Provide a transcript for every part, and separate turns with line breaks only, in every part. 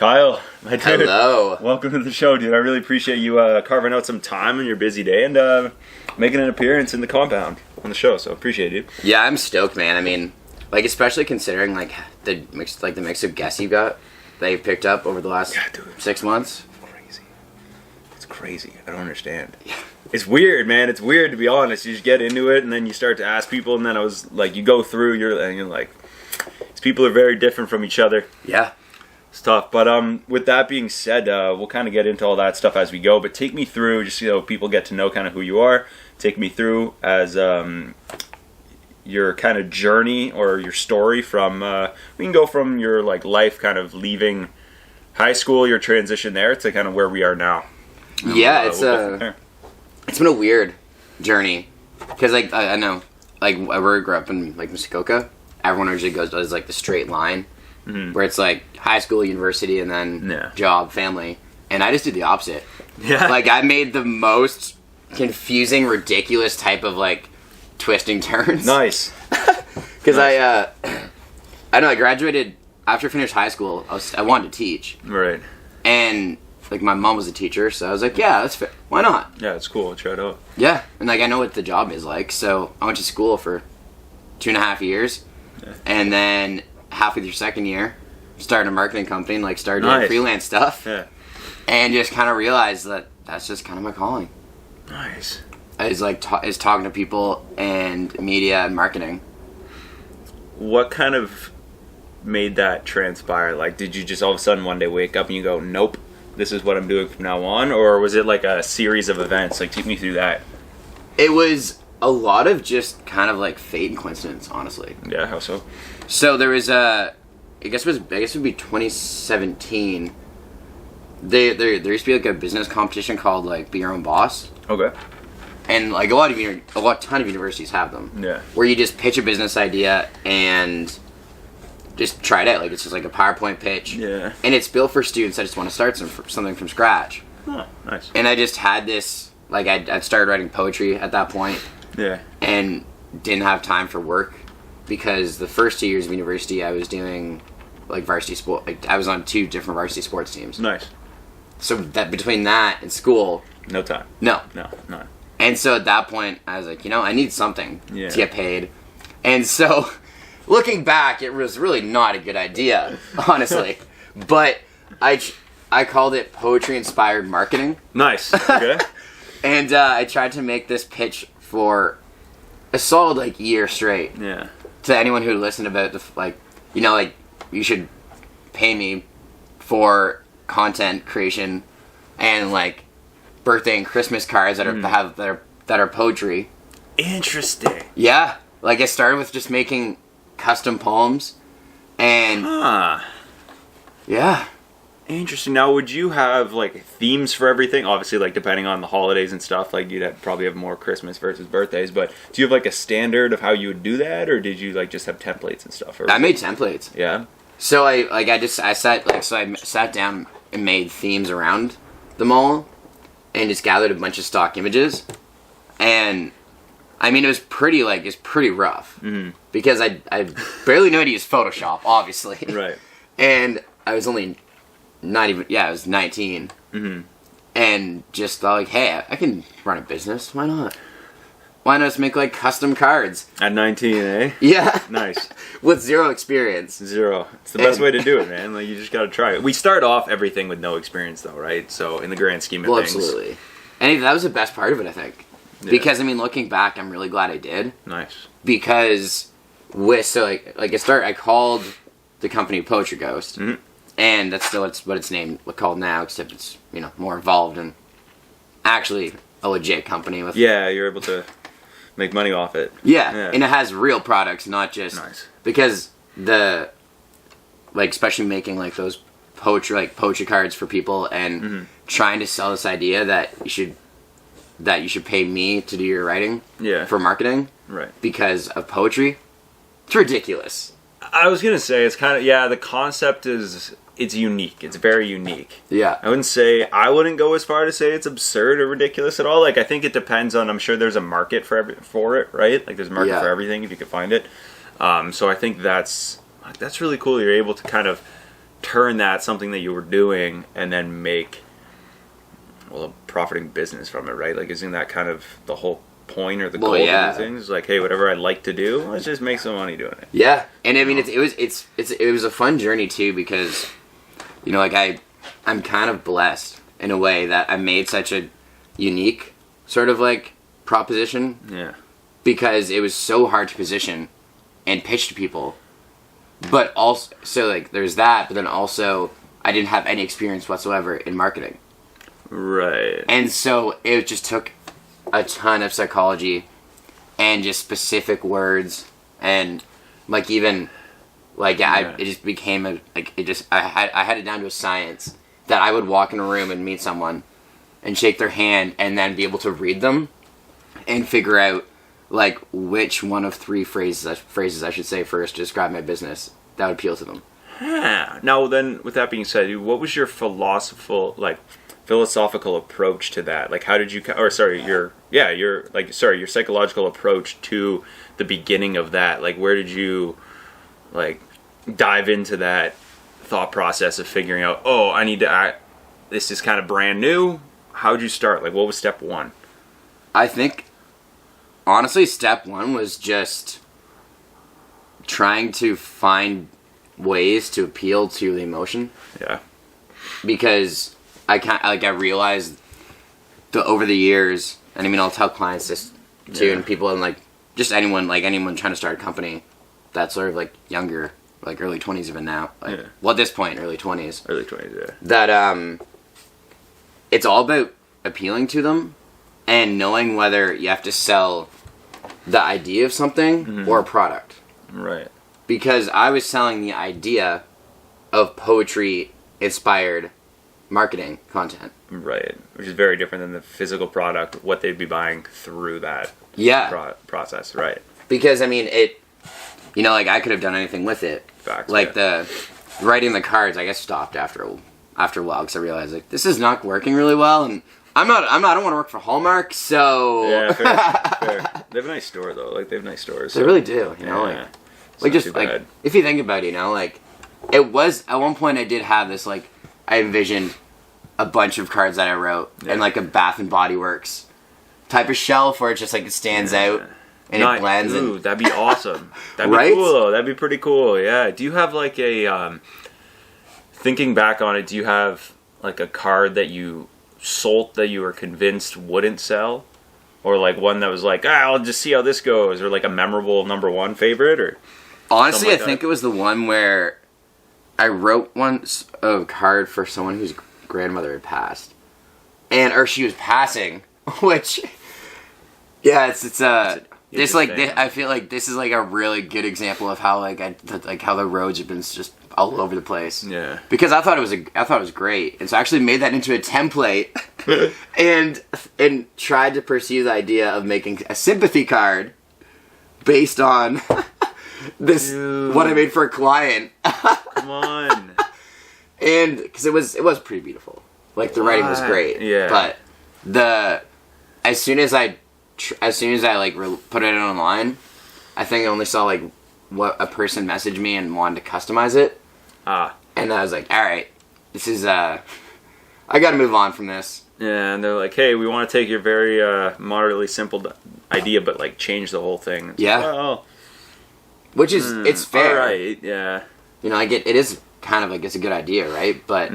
Kyle, my dude.
Hello.
Welcome to the show, dude. I really appreciate you carving out some time in your busy day and making an appearance in the compound on the show. So appreciate you.
Yeah, I'm stoked, man. I mean, like, especially considering the mix of guests you got that you've picked up over the last 6 months.
It's crazy. I don't understand. Yeah. It's weird, man. It's weird, to be honest. You just get into it and then you start to ask people, and then I was like, you go through, and you're like, these people are very different from each other.
Yeah.
It's tough. But with that being said, we'll kind of get into all that stuff as we go. But take me through, just so people get to know kind of who you are. Take me through as your kind of journey or your story from, we can go from your like life kind of leaving high school, your transition there, to kind of where we are now.
Yeah, it's been a weird journey. Because, like, I know, like, where I grew up in, like, Muskoka, everyone usually does, like, the straight line. Mm-hmm. Where it's, like, high school, university, and then job, family. And I just did the opposite. Yeah. Like, I made the most confusing, ridiculous type of, like, twisting turns.
Nice.
Because I know, I graduated, after I finished high school, I wanted to teach.
Right.
And, like, my mom was a teacher, so I was like, yeah, that's fair. Why not?
Yeah, it's cool. Try it out.
Yeah, and, like, I know what the job is like, so I went to school for 2.5 years, and then halfway through second year, started a marketing company and, like, started doing freelance stuff, and just kind of realized that that's just kind of my calling.
Nice.
Is, like, is talking to people and media and marketing.
What kind of made that transpire? Like, did you just all of a sudden one day wake up and you go, nope, this is what I'm doing from now on? Or was it like a series of events? Like, take me through that.
It was a lot of just kind of like fate and coincidence, honestly.
Yeah, how so?
So there was I guess it would be 2017. There used to be like a business competition called like Be Your Own Boss.
Okay.
And like ton of universities have them.
Yeah.
Where you just pitch a business idea and just try it out. Like, it's just like a PowerPoint pitch.
Yeah.
And it's built for students that just want to start something from scratch.
Oh, nice.
And I just had this, like, I'd started writing poetry at that point.
Yeah.
And didn't have time for work because the first 2 years of university I was doing, like, varsity sport. Like, I was on 2 different varsity sports teams.
Nice.
So that between that and school.
No time.
No. And so at that point, I was like, I need something to get paid. And so, looking back, it was really not a good idea, honestly. But I called it poetry-inspired marketing.
Nice. Okay.
And I tried to make this pitch for a solid, like, year straight.
Yeah.
To anyone who listened about it, like, you should pay me for content creation and, like, birthday and Christmas cards that are poetry.
Interesting.
Yeah, like I started with just making custom poems, and yeah.
Interesting. Now, would you have like themes for everything? Obviously, like depending on the holidays and stuff, like you'd probably have more Christmas versus birthdays. But do you have like a standard of how you would do that, or did you like just have templates and stuff?
I made templates.
Yeah.
So I sat down and made themes around them all. And just gathered a bunch of stock images, and I mean it was pretty rough because I barely knew how to use Photoshop, obviously.
Right.
And I was only I was 19, and just thought like, hey, I can run a business. Why not? Why not just make like custom cards
at 19? Eh?
Yeah.
Nice.
With zero experience.
Zero. It's the best way to do it, man. Like, you just gotta try it. We start off everything with no experience, though, right? So in the grand scheme of things,
absolutely. And that was the best part of it, I think, because I mean, looking back, I'm really glad I did.
Nice.
Because I called the company Poetry Ghost, and that's still what it's called now, except it's more involved and actually a legit company with.
Yeah, you're able to make money off it.
Yeah, and it has real products, not just because especially making like those poetry cards for people and trying to sell this idea that you should pay me to do your writing for marketing, right? Because of poetry, it's ridiculous.
I was gonna say it's kind of the concept it's unique. It's very unique. Yeah. I wouldn't go as far to say it's absurd or ridiculous at all. Like, I think it depends on, I'm sure there's a market for it, right? Like, there's a market for everything if you can find it. So I think that's really cool. You're able to kind of turn that something that you were doing and then make a profiting business from it, right? Like, isn't that kind of the whole point or the goal of things? Like, hey, whatever I like to do, let's just make some money doing it.
Yeah, and I mean, it was a fun journey too, because, you know, like I'm kind of blessed in a way that I made such a unique sort of like proposition.
Yeah.
Because it was so hard to position and pitch to people. But also, so like, there's that, but then also, I didn't have any experience whatsoever in marketing.
Right.
And so, it just took a ton of psychology and just specific words, and like even, like, it just became I had it down to a science that I would walk in a room and meet someone and shake their hand and then be able to read them and figure out like which one of three phrases I should say first to describe my business that would appeal to them.
Now then, with that being said, what was your philosophical approach to that? Like, how did you, your psychological approach to the beginning of that? Like, where did you like dive into that thought process of figuring out, oh, I need to act, this is kind of brand new? How did you start? Like, what was step one?
I think, honestly, step one was just trying to find ways to appeal to the emotion.
Yeah.
Because I realized over the years, and I mean, I'll tell clients this too, and people, and like just anyone trying to start a company that's sort of like younger, like early 20s even now. Like, well, at this point, early 20s.
Early 20s, yeah.
That it's all about appealing to them and knowing whether you have to sell the idea of something or a product.
Right.
Because I was selling the idea of poetry-inspired marketing content.
Right. Which is very different than the physical product, what they'd be buying through that process. Right.
Because, I mean, like, I could have done anything with it.
Facts,
like, the writing the cards, I guess, stopped after a while, because I realized, like, this is not working really well, and I don't want to work for Hallmark, so...
Yeah, fair. They have a nice store, though. Like, they have nice stores.
So. They really do, you know? Like just, like, if you think about it, you know, like, it was... At one point, I did have this, like, I envisioned a bunch of cards that I wrote and, like, a Bath and Body Works type of shelf where it's just, like, it stands out and it blends.
Ooh, that'd be awesome. That'd be cool, though. That'd be pretty cool, yeah. Do you have, like, a... thinking back on it, do you have, like, a card that you sold that you were convinced wouldn't sell, or like one that was like, I'll just see how this goes, or like a memorable number one favorite? Or
honestly,
like
I think it was the one where I wrote once a card for someone whose grandmother had passed, or she was passing, which I feel like this is like a really good example of how how the roads have been just all over the place.
Yeah.
Because I thought it was great. And so I actually made that into a template and tried to pursue the idea of making a sympathy card based on what I made for a client.
Come on.
And because it was pretty beautiful. Like, the writing was great.
Yeah.
But as soon as I like put it online, I think I only saw like what a person messaged me and wanted to customize it. And I was like, all right, this is I got to move on from this.
Yeah, and they're like, hey, we want to take your very moderately simple idea, but like change the whole thing. It's
yeah.
Like, well,
which is it's fair.
All right. Yeah.
You know, I get it is kind of like it's a good idea, right? But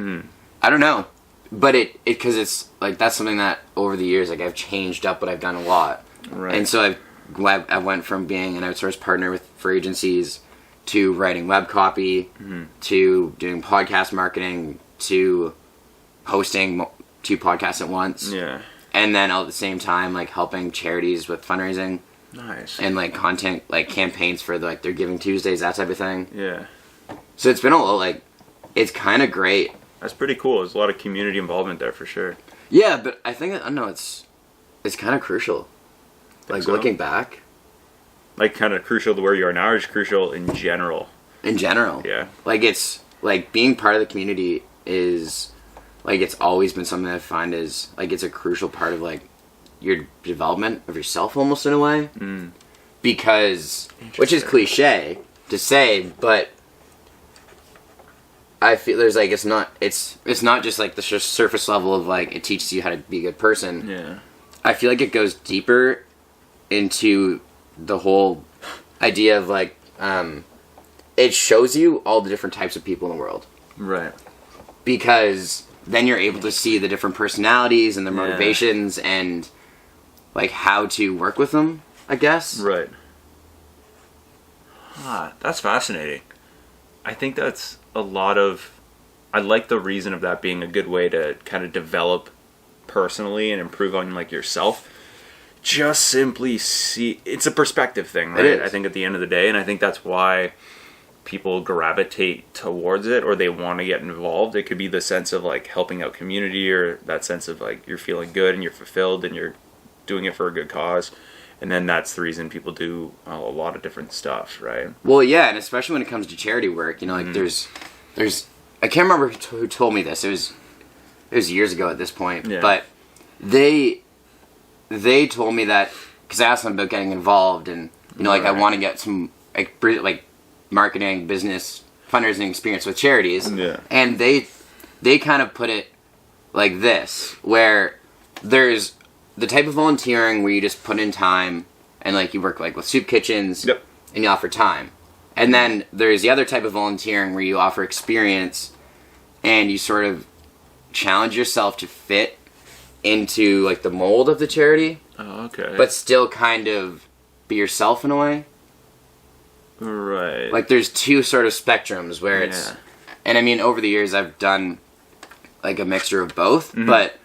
I don't know. But because it's like that's something that over the years like I've changed up what I've done a lot.
Right.
And so I went from being an outsourced partner for agencies to writing web copy, to doing podcast marketing, to hosting 2 podcasts at once.
Yeah.
And then all at the same time, like, helping charities with fundraising.
Nice.
And, like, content, like, campaigns for, like, their Giving Tuesdays, that type of thing.
Yeah.
So it's been a lot, like, it's kind of great.
That's pretty cool. There's a lot of community involvement there for sure.
Yeah, but I think, I don't know, it's kind of crucial. Like, looking back.
Like, kind of crucial to where you are now, or just crucial in general?
In general.
Yeah.
Like, it's, like, being part of the community is, like, it's always been something that I find is, like, it's a crucial part of, like, your development of yourself, almost, in a way. Because, which is cliche to say, but I feel there's like it's not just like the surface level of like it teaches you how to be a good person.
Yeah.
I feel like it goes deeper into the whole idea of like it shows you all the different types of people in the world.
Right.
Because then you're able to see the different personalities and their motivations and like how to work with them, I guess.
Right. That's fascinating. I think that's a lot of... I like the reason of that being a good way to kind of develop personally and improve on like yourself. Just simply see... It's a perspective thing, right?
It is.
I think at the end of the day, and I think that's why people gravitate towards it or they want to get involved. It could be the sense of like helping out community or that sense of like you're feeling good and you're fulfilled and you're doing it for a good cause. And then that's the reason people do a lot of different stuff, right?
Well, yeah, and especially when it comes to charity work, you know, like there's I can't remember who told me this. It was years ago at this point, but they told me that because I asked them about getting involved, and you know, like I want to get some like marketing, business, fundraising experience with charities, and they kind of put it like this, where there's the type of volunteering where you just put in time and like you work like with soup kitchens and you offer time. And then there's the other type of volunteering where you offer experience and you sort of challenge yourself to fit into like the mold of the charity.
Oh, okay.
But still kind of be yourself in a way.
Right.
Like there's two sort of spectrums where it's... And I mean, over the years I've done like a mixture of both, but...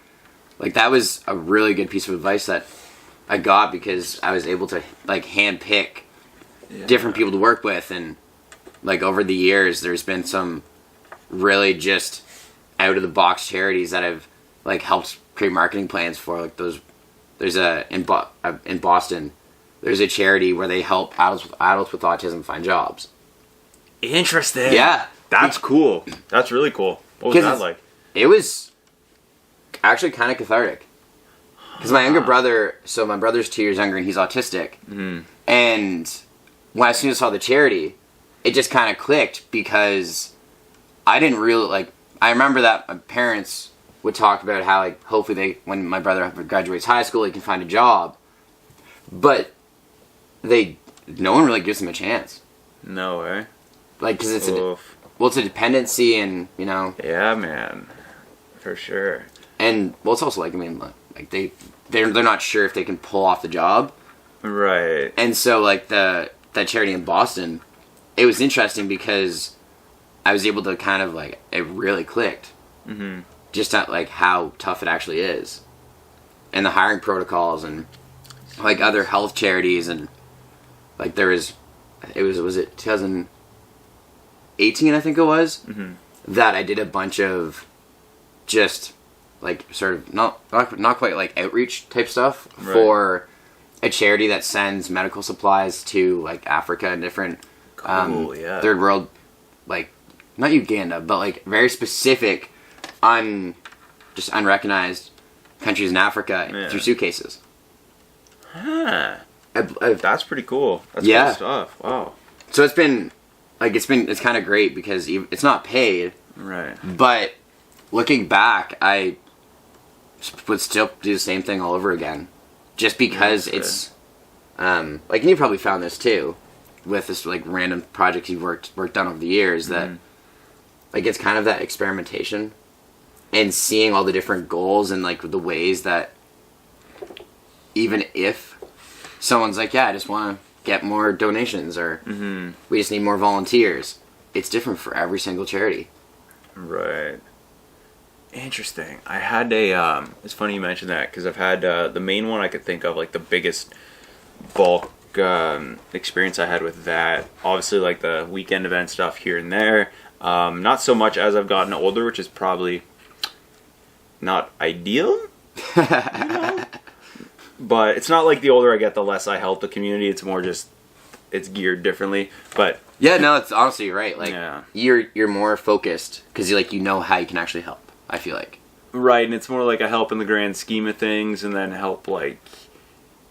Like, that was a really good piece of advice that I got because I was able to, like, hand-pick different people to work with. And, like, over the years, there's been some really just out-of-the-box charities that I've, like, helped create marketing plans for. Like, there's in Boston, there's a charity where they help adults with autism find jobs.
Interesting.
Yeah.
That's cool. That's really cool. What was that like?
It was... actually kind of cathartic because my younger brother, so my brother's 2 years younger and he's autistic, and when as soon as I saw the charity, it just kind of clicked because I didn't really like. I remember that my parents would talk about how like hopefully when my brother graduates high school he can find a job, but no one really gives him a chance.
No way.
Like because it's it's a dependency and you know.
Yeah, man, for sure.
And well, it's also like I mean, like they're not sure if they can pull off the job,
right?
And so like that charity in Boston, it was interesting because I was able to kind of like it really clicked, just at like how tough it actually is, and the hiring protocols and like other health charities and like was it 2018 I think it was that I did a bunch of just. Like sort of not quite like outreach type stuff for a charity that sends medical supplies to like Africa and different third world, like not Uganda but like very specific just unrecognized countries in Africa through suitcases.
That's pretty cool. That's cool stuff. Wow. So
it's kind of great because it's not paid,
right?
But looking back, I would still do the same thing all over again, just because it's like and you probably found this too with this like random projects you've worked on over the years that like it's kind of that experimentation and seeing all the different goals and like the ways that even if someone's like I just want to get more donations or we just need more volunteers, it's different for every single charity.
Right. Interesting. I had it's funny you mentioned that because I've had the main one I could think of, like the biggest bulk experience I had with that. Obviously, like the weekend event stuff here and there. Not so much as I've gotten older, which is probably not ideal. You know? But it's not like the older I get, the less I help the community. It's more just it's geared differently. But
yeah, no, it's honestly right. Like you're more focused because you know how you can actually help. I feel like.
Right, and it's more like a help in the grand scheme of things, and then help, like,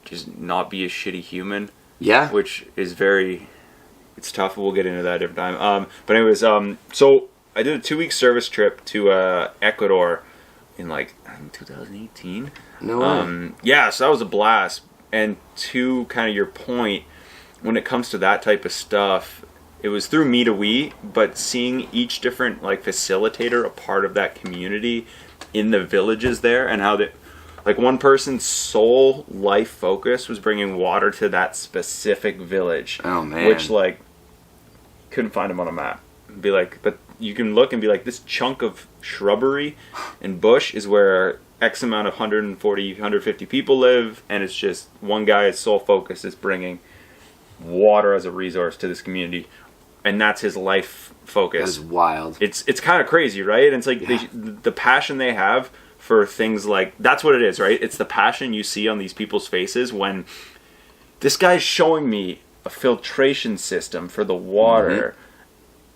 just not be a shitty human.
Yeah.
Which is it's tough, we'll get into that every time. But anyways, so I did a 2-week service trip to Ecuador in like I think 2018.
No way.
Yeah, so that was a blast. And to kind of your point, when it comes to that type of stuff, it was through Me to We, but seeing each different like facilitator a part of that community in the villages there, and how that, like, one person's sole life focus was bringing water to that specific village.
Oh man.
Which, like, couldn't find them on a map. Be like, but you can look and be like, this chunk of shrubbery and bush is where X amount of 140, 150 people live, and it's just one guy's sole focus is bringing water as a resource to this community, and that's his life focus.
That's wild.
It's kind of crazy, right? And it's like the passion they have for things like, that's what it is, right? It's the passion you see on these people's faces when this guy's showing me a filtration system for the water,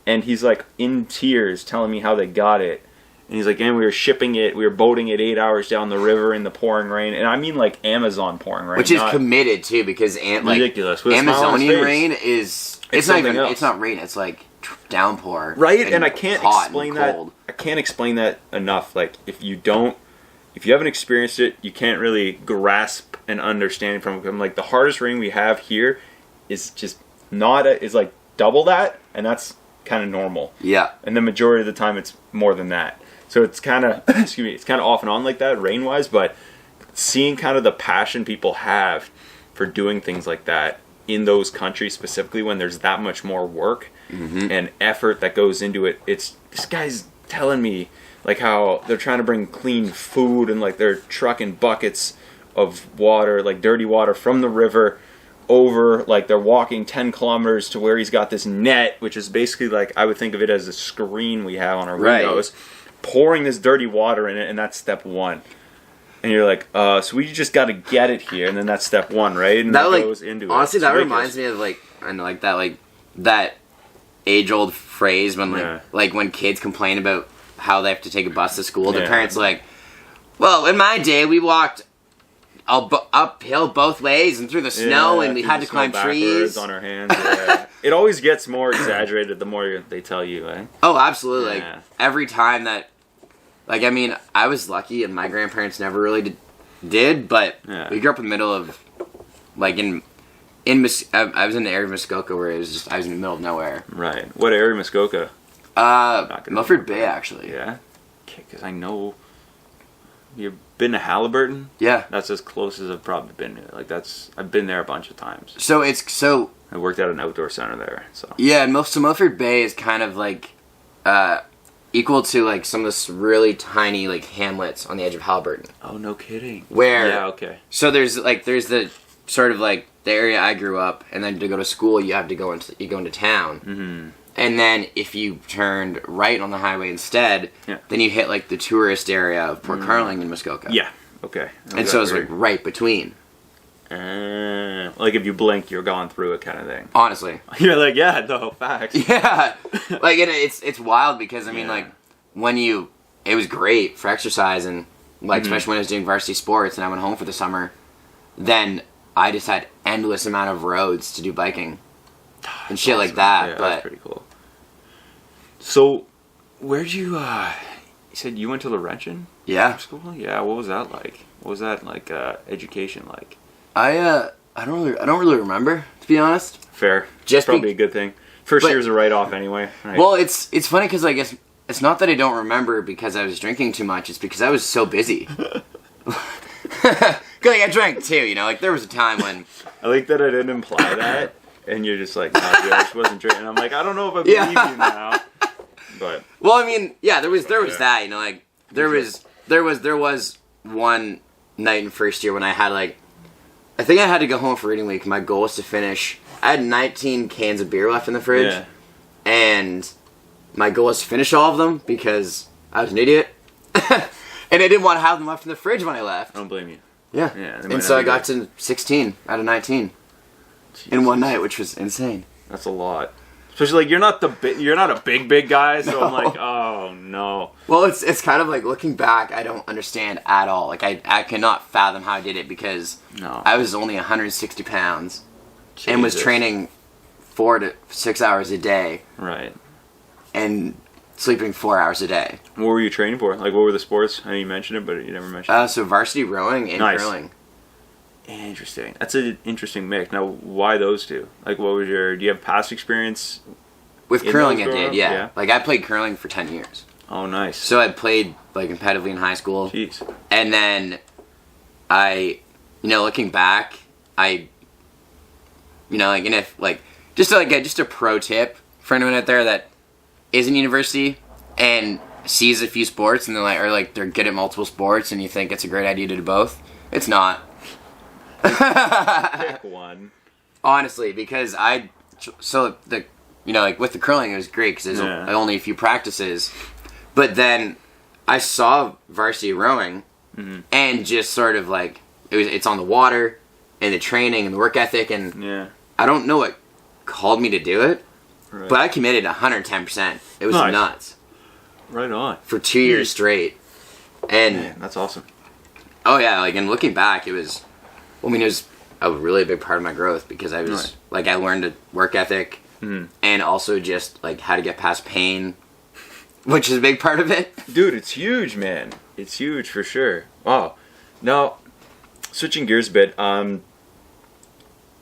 and he's like in tears telling me how they got it. And he's like, and we were shipping it, we were boating it 8 hours down the river in the pouring rain. And I mean like Amazon pouring rain.
Which is committed too, because
ridiculous.
Like, Amazonian rain is, it's not rain, it's like downpour.
Right? And I can't explain that. I can't explain that enough. Like, if you haven't experienced it, you can't really grasp an understanding from it. Like, the hardest rain we have here is just is like double that, and that's kind of normal.
Yeah.
And the majority of the time it's more than that. So it's kind of, it's kind of off and on like that, rain-wise, but seeing kind of the passion people have for doing things like that in those countries specifically, when there's that much more work and effort that goes into it. This guy's telling me like how they're trying to bring clean food, and like they're trucking buckets of water, like dirty water from the river over, like they're walking 10 kilometers to where he's got this net, which is basically like, I would think of it as a screen we have on our windows, pouring this dirty water in it, and that's step one. And you're like, so we just got to get it here, and then that's step one, right? And that goes into
honestly,
it.
That reminds me of that age-old phrase when when kids complain about how they have to take a bus to school. Their parents are like, well, in my day we walked uphill both ways and through the snow, and we had to climb trees
on our hands. It always gets more exaggerated the more they tell you, eh?
Oh, absolutely. Like, every time that, like, I mean, I was lucky and my grandparents never really did, but we grew up in the middle of, like, I was in the area of Muskoka where I was in the middle of nowhere.
Right. What area of Muskoka?
Milford Bay, actually.
Yeah? Because I know... You've been to Halliburton?
Yeah.
That's as close as I've probably been to. Like, I've been there a bunch of times.
I
worked at an outdoor center there, so.
Yeah, so Milford Bay is kind of like, equal to like some of this really tiny like hamlets on the edge of Halliburton.
Oh, no kidding.
Where?
Yeah, okay.
So there's the sort of like the area I grew up, and then to go to school you go into town. Mm-hmm. And then if you turned right on the highway instead, then you hit like the tourist area of Port Carling and Muskoka.
Yeah. Okay.
And so it's like right between.
Like if you blink, you're gone through it, kind of thing.
Honestly.
You're like, yeah, no, facts.
Yeah. Like, and it's wild because I mean, like, it was great for exercise, and like especially when I was doing varsity sports and I went home for the summer, then I just had endless amount of roads to do biking. And shit like that.
Yeah,
but
that's pretty cool. So, where'd you, you said you went to Laurentian?
Yeah.
School? Yeah, what was that like? What was that, like, education like?
I don't really remember, to be honest.
Fair. Just probably a good thing. First year's a write-off anyway. Right?
Well, it's funny because I guess it's not that I don't remember because I was drinking too much. It's because I was so busy. Because I drank too, you know? Like, there was a time when...
I like that I didn't imply that. And you're just like, oh, dude, I just wasn't drinking. I'm like, I don't know if I believe you now. But
well, I mean, yeah, there was that, you know, like there was one night in first year when I had like, I think I had to go home for reading week. My goal was to finish. I had 19 cans of beer left in the fridge, and my goal was to finish all of them because I was an idiot, and I didn't want to have them left in the fridge when I left.
I don't blame you.
Yeah. And so I got to 16 out of 19. Jesus. In one night, which was insane.
That's a lot. Especially like you're not a big guy, so no. I'm like, oh no.
Well, it's kind of like looking back, I don't understand at all. Like I cannot fathom how I did it because I was only 160 pounds Jesus. And was training 4 to 6 hours a day.
Right.
And sleeping 4 hours a day.
What were you training for? Like, what were the sports? I know you mentioned it, but you never mentioned it.
So varsity rowing and curling.
Interesting. That's an interesting mix. Now, why those two? Like, do you have past experience?
With curling, I did, yeah. Like, I played curling for 10 years.
Oh, nice.
So I played, like, competitively in high school.
Jeez.
And then looking back, and if, like, just a pro tip for anyone out there that is in university and sees a few sports and they're good at multiple sports and you think it's a great idea to do both. It's not.
Pick one.
Honestly, because with the curling it was great because there's only a few practices, but then I saw varsity rowing and just sort of like it's on the water and the training and the work ethic and I don't know what called me to do it, but I committed 110%. It was nuts.
Right on.
For 2 years straight, and
man, that's awesome.
Oh yeah, like and looking back, it was a really big part of my growth because I was like I learned a work ethic and also just like how to get past pain, which is a big part of it.
Dude, it's huge, man. It's huge for sure. Wow. Now, switching gears a bit, I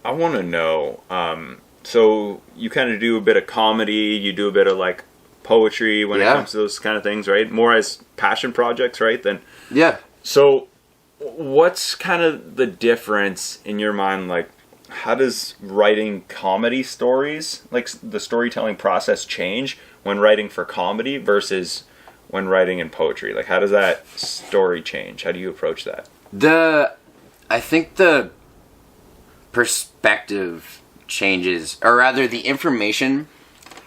want to know. So you kind of do a bit of comedy, you do a bit of like poetry when it comes to those kind of things, right? More as passion projects, right? So what's kind of the difference in your mind? Like, how does writing comedy stories, like the storytelling process, change when writing for comedy versus when writing in poetry? Like, how does that story change? How do you approach that?
I think the perspective changes, or rather the information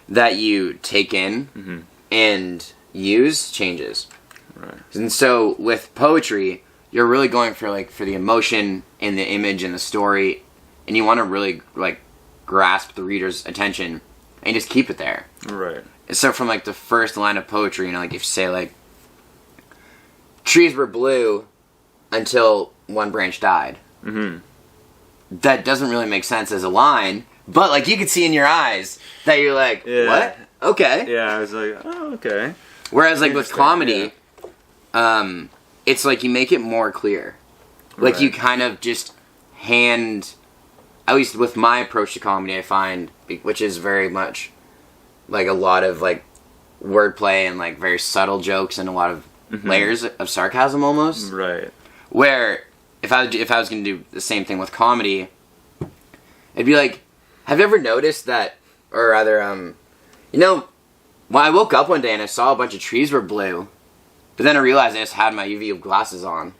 that you take in and use changes.
Right.
And so with poetry, you're really going for the emotion and the image and the story, and you want to really like grasp the reader's attention and just keep it there.
Right.
And so from like the first line of poetry, like if you say like trees were blue until one branch died. That doesn't really make sense as a line, but like you could see in your eyes that you're like, what? Okay.
Yeah, I was like, oh, okay.
Whereas like with comedy, it's like you make it more clear. Like you kind of just at least with my approach to comedy, I find, which is very much like a lot of like wordplay and like very subtle jokes and a lot of layers of sarcasm almost.
Right.
Where if I was going to do the same thing with comedy, it'd be like, have you ever noticed that, or rather, when I woke up one day and I saw a bunch of trees were blue, but then I realized I just had my UV glasses on.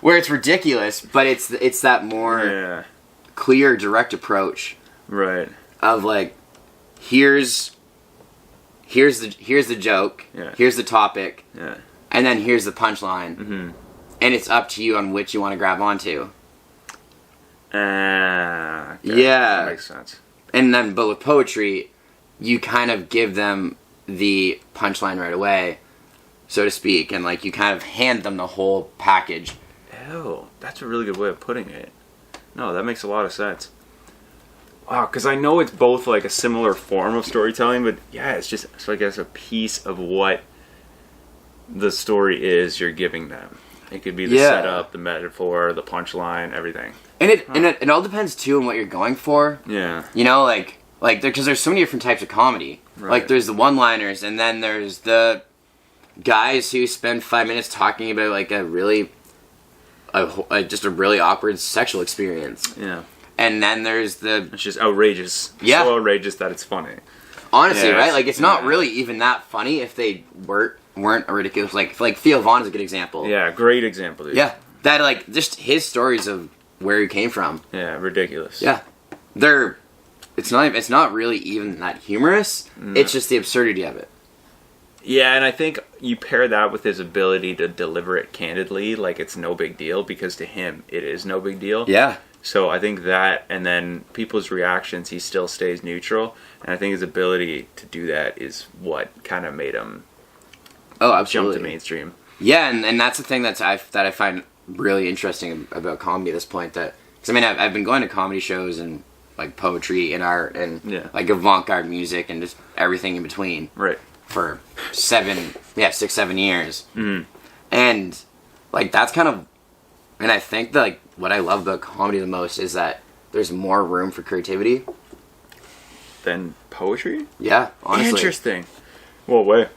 Where it's ridiculous, but it's that more clear, direct approach.
Right.
Of like, here's the joke, here's the topic, and then here's the punchline. And it's up to you on which you want to grab onto.
Okay.
Yeah.
That makes sense.
And then, but with poetry, you kind of give them the punchline right away, so to speak, and like you kind of hand them the whole package.
Oh, that's a really good way of putting it. No, that makes a lot of sense. Wow, because I know it's both like a similar form of storytelling, but yeah, it's just, so I guess, a piece of what the story is you're giving them. It could be the setup, the metaphor, the punchline, everything. And
it all depends too on what you're going for.
Yeah.
Because there's so many different types of comedy.
Right.
Like there's the one-liners, and then there's the guys who spend 5 minutes talking about like just a really awkward sexual experience.
Yeah.
And then there's
it's just outrageous.
Yeah.
So outrageous that it's funny.
Honestly, right? Like it's not really even that funny if they weren't ridiculous. Like Theo Vaughn is a good example.
Yeah, great example, dude.
Yeah. That like just his stories of where he came from.
Yeah, ridiculous.
Yeah. It's not really even that humorous. It's just the absurdity of it.
Yeah, and I think you pair that with his ability to deliver it candidly, like it's no big deal, because to him it is no big deal.
Yeah.
So I think that, and then people's reactions, he still stays neutral, and I think his ability to do that is what kind of made him jump to mainstream.
Yeah, and that's the thing that I find really interesting about comedy at this point. Because I've been going to comedy shows and like poetry and art and
Yeah.
like avant-garde music and just everything in between.
Right.
For 6-7 years.
Mm-hmm.
And like that's kind of, and I think that like what I love about comedy the most is that there's more room for creativity
Then poetry?
Yeah, honestly.
Interesting. What way?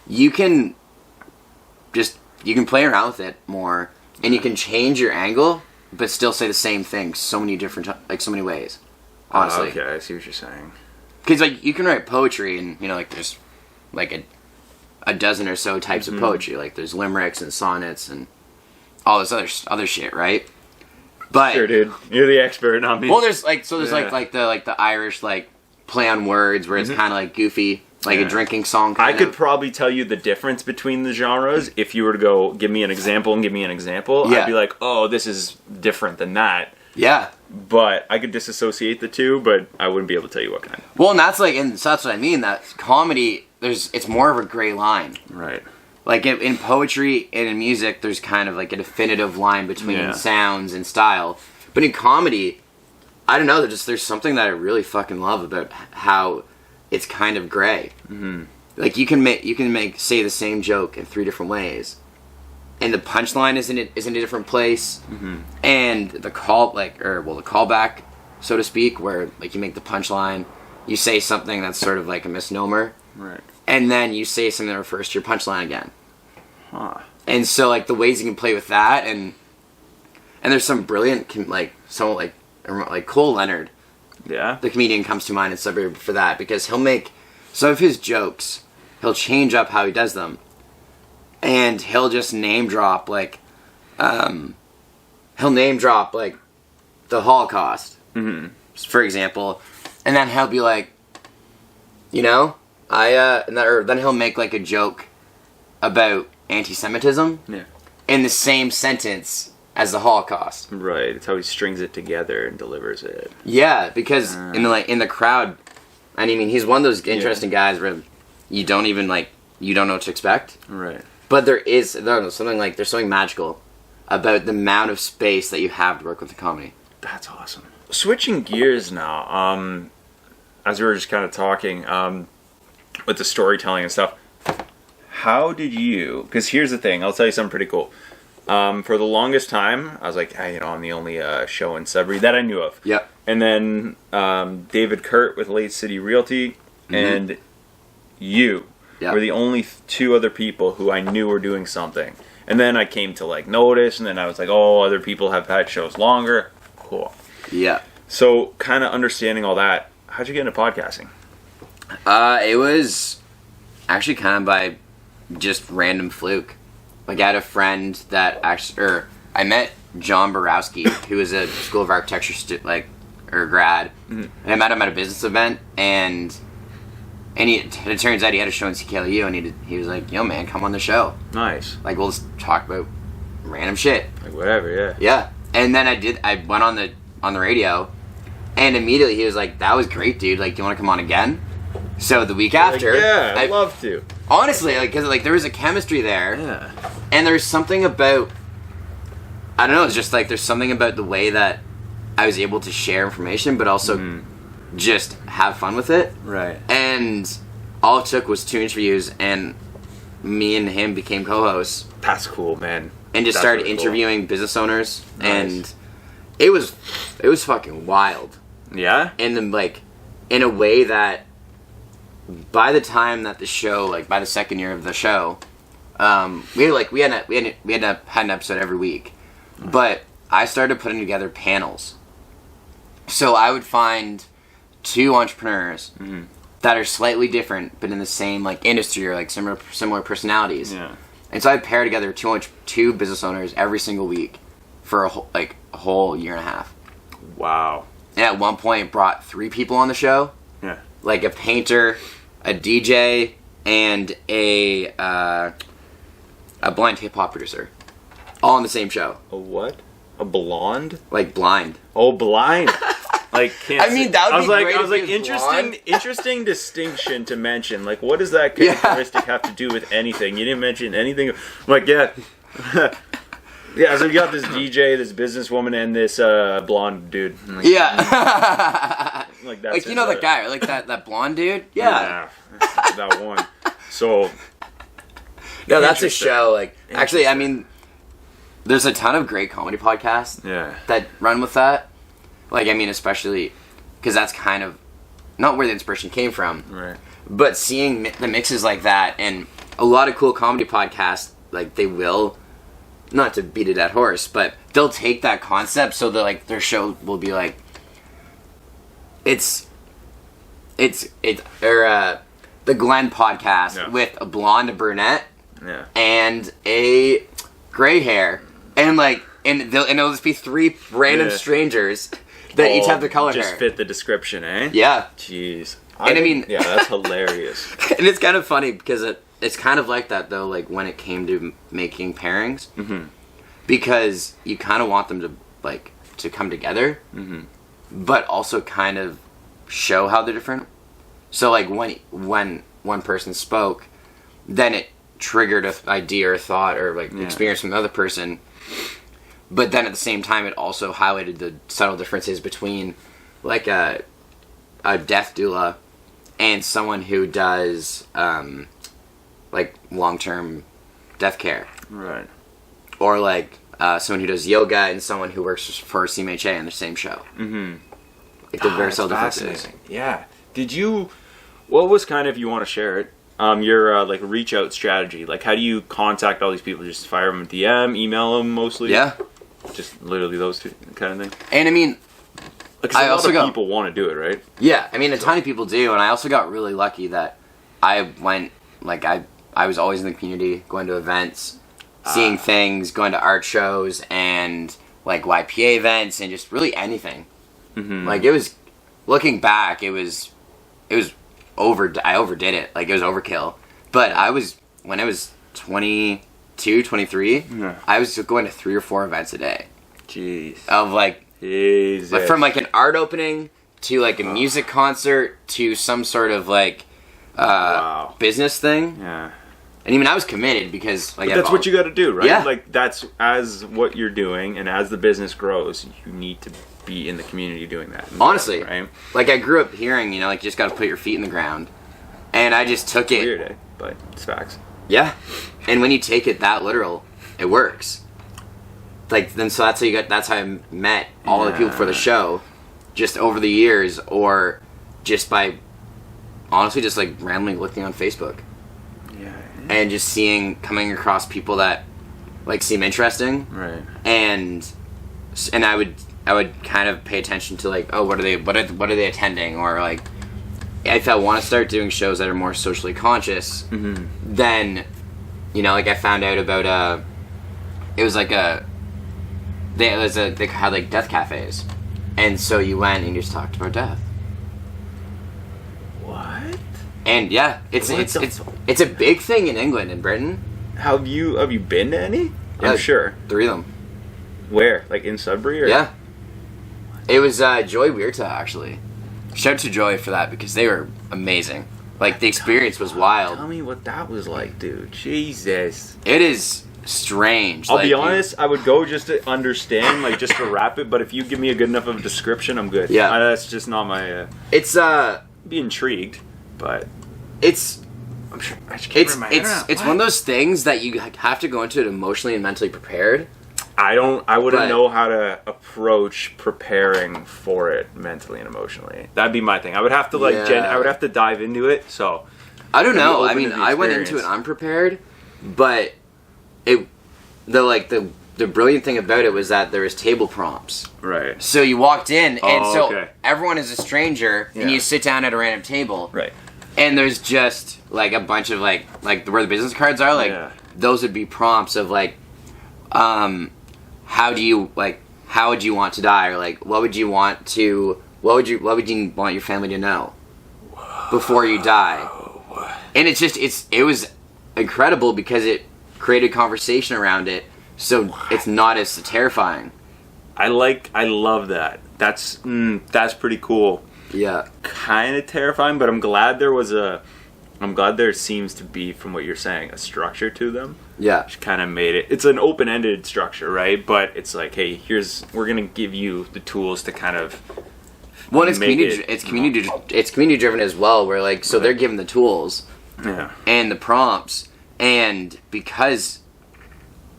You can play around with it more, and you can change your angle, but still say the same thing so many different, so many ways. Honestly.
Okay, I see what you're saying.
Because like you can write poetry, and like there's like a dozen or so types of poetry. Like there's limericks and sonnets and all this other shit, right? But
sure, dude, you're the expert, not me.
Well, there's like the Irish like play on words where it's kind of like goofy, like a drinking song.
I could probably tell you the difference between the genres if you were to go give me an example and give me an example.
Yeah.
I'd be like, oh, this is different than that.
Yeah.
But I could disassociate the two, but I wouldn't be able to tell you what kind.
Well, and that's like, and so that's what I mean. That comedy, it's more of a gray line.
Right.
Like in poetry and in music, there's kind of like a definitive line between sounds and style. But in comedy, I don't know. There's something that I really fucking love about how it's kind of gray. Mm-hmm. Like you can say the same joke in 3 different ways, and the punchline is in a different place, and the callback, so to speak, where like you make the punchline, you say something that's sort of like a misnomer,
right,
and then you say something that refers to your punchline again.
Huh.
And so like the ways you can play with that, and there's some brilliant someone like Cole Leonard.
Yeah.
The comedian comes to mind in Suburb for that, because he'll make some of his jokes, he'll change up how he does them, and he'll just name drop like the Holocaust, for example, and then he'll be like, then he'll make like a joke about anti-Semitism in the same sentence as the Holocaust.
Right. It's how he strings it together and delivers it.
Yeah, because in the crowd, I mean, he's one of those interesting guys where you don't know what to expect.
Right.
But there's something magical about the amount of space that you have to work with the comedy.
That's awesome. Switching gears now, as we were just kind of talking, with the storytelling and stuff, how did you, because here's the thing, I'll tell you something pretty cool. For the longest time, I was like, I'm the only show in Sudbury that I knew of.
Yep.
And then David Kurt with Late City Realty and you were the only 2 other people who I knew were doing something. And then I came to like notice, and then I was like, oh, other people have had shows longer. Cool. Yeah. So kind of understanding all that, how'd you get into podcasting?
It was actually kind of by just random fluke. Like, I had a friend that I met John Borowski, who was a School of Architecture grad, and I met him at a business event, and it turns out he had a show in CKLU, and he was like, yo, man, come on the show.
Nice.
Like, we'll just talk about random shit.
Like, whatever, yeah.
Yeah. And then I went on the radio, and immediately he was like, that was great, dude. Like, do you want to come on again? So the week after...
Like, yeah, I'd love to.
Honestly, like, because, like, there was a chemistry there.
Yeah.
And there's something about... I don't know, it's just, like, there's something about the way that I was able to share information, but also just have fun with it.
Right.
And all it took was 2 interviews, and me and him became co-hosts.
That's cool, man.
And just started interviewing business owners. Nice. And it was fucking wild.
Yeah?
And then, like, in a way that... By the time that the show, like by the second year of the show, we had an episode every week, but I started putting together panels. So I would find 2 entrepreneurs that are slightly different, but in the same like industry or like similar personalities.
Yeah.
And so I'd pair together 2 business owners every single week for a whole year and a half.
Wow.
And at one point, brought 3 people on the show.
Yeah.
Like a painter, a DJ, and a blind hip-hop producer. All on the same show.
A what? A blonde?
Like blind.
Oh, blind. Like, can't
I mean, that would be great.
I was like, interesting distinction to mention. Like, what does that characteristic have to do with anything? You didn't mention anything. I'm like, yeah. Yeah, so you got this DJ, this businesswoman, and this blonde dude. Like,
yeah.
Like that's
like, you know that guy, or like that blonde dude? Yeah.
That one. So...
No, that's a show. Like, actually, I mean, there's a ton of great comedy podcasts that run with that. Like, I mean, especially because that's kind of not where the inspiration came from.
Right.
But seeing the mixes like that, and a lot of cool comedy podcasts, like, they will, not to beat a dead horse, but they'll take that concept, so that, like, their show will be like, the Glen podcast with a blonde, a brunette, and a gray hair, and like, and it'll just be three random strangers that each have the color hair.
Just fit the description, eh?
Yeah.
Jeez.
And I mean,
yeah, that's hilarious.
And it's kind of funny because it's kind of like that though, like when it came to making pairings, because you kind of want them to come together, but also kind of show how they're different. So like when one person spoke, then it triggered an idea or thought or like experience from the other person. But then at the same time, it also highlighted the subtle differences between like a death doula and someone who does like long-term death care.
Right.
Or like someone who does yoga and someone who works for CMHA on the same show.
Mm-hmm.
Like the very subtle differences.
Yeah. Did you... What was kind of, if you want to share it, your like reach out strategy? Like, how do you contact all these people? Just fire them a DM, email them mostly?
Yeah.
Just literally those two kind of thing?
And I mean...
I also got people want to do it, right?
Yeah, I mean, a ton of people do, and I also got really lucky that I went, like, I was always in the community, going to events, seeing things, going to art shows, and, like, YPA events, and just really anything. Mm-hmm. Like, it was, looking back, I overdid it. Like, it was overkill. But when I was 22, 23, I was going to 3 or 4 events a day.
Jeez.
Of, like,
Jesus.
Like from like an art opening to like a music concert to some sort of like business thing.
Yeah.
And even I was committed because like
that's what you got to do, right?
Yeah.
Like that's as what you're doing, and as the business grows, you need to be in the community doing that.
Honestly,
right?
Like I grew up hearing, you know, like you just got to put your feet in the ground, and I just took it.
Weird, eh? But it's facts.
Yeah, and when you take it that literal, it works. Like then, so that's how that's how I met all the people for the show, just over the years, or just by honestly just like randomly looking on Facebook, and just coming across people that like seem interesting,
right?
And I would kind of pay attention to like, oh, what are they attending, or like if I want to start doing shows that are more socially conscious, then you know, like I found out about they had like death cafes, and so you went and you just talked about death.
What?
And yeah, it's a big thing in England and Britain.
Have you been to any? I'm sure
3 of them.
Where? Like in Sudbury? Or?
Yeah. It was Joy Weirta actually. Shout out to Joy for that because they were amazing. Like the experience was wild.
Tell me what that was like, dude. Jesus.
It is strange.
I'll be honest, I would go just to understand, like just to wrap it, but if you give me a good enough of a description, I'm good.
Yeah.
That's just not my...
It's,
be intrigued, but...
I'm sure... It's one of those things that you have to go into it emotionally and mentally prepared.
I wouldn't know how to approach preparing for it mentally and emotionally. That'd be my thing. I would have to, I would have to dive into it, so...
I don't know. I mean, I went into it unprepared, but... The brilliant thing about it was that there was table prompts.
Right.
So you walked in, and everyone is a stranger, and you sit down at a random table.
Right.
And there's just like a bunch of like where the business cards are, those would be prompts of like, how would you want to die, or like what would you want your family to know before you die? And it was incredible because it created conversation around it, so it's not as terrifying.
I love that. That's pretty cool.
Yeah.
Kind of terrifying, but I'm glad there was a I'm glad there seems to be, from what you're saying, a structure to them.
Yeah.
Which kind of made it. It's an open-ended structure, right? But it's like, hey, we're gonna give you the tools to kind of.
Well, it's community driven as well. Where like, so they're given the tools.
Yeah.
And the prompts, and because,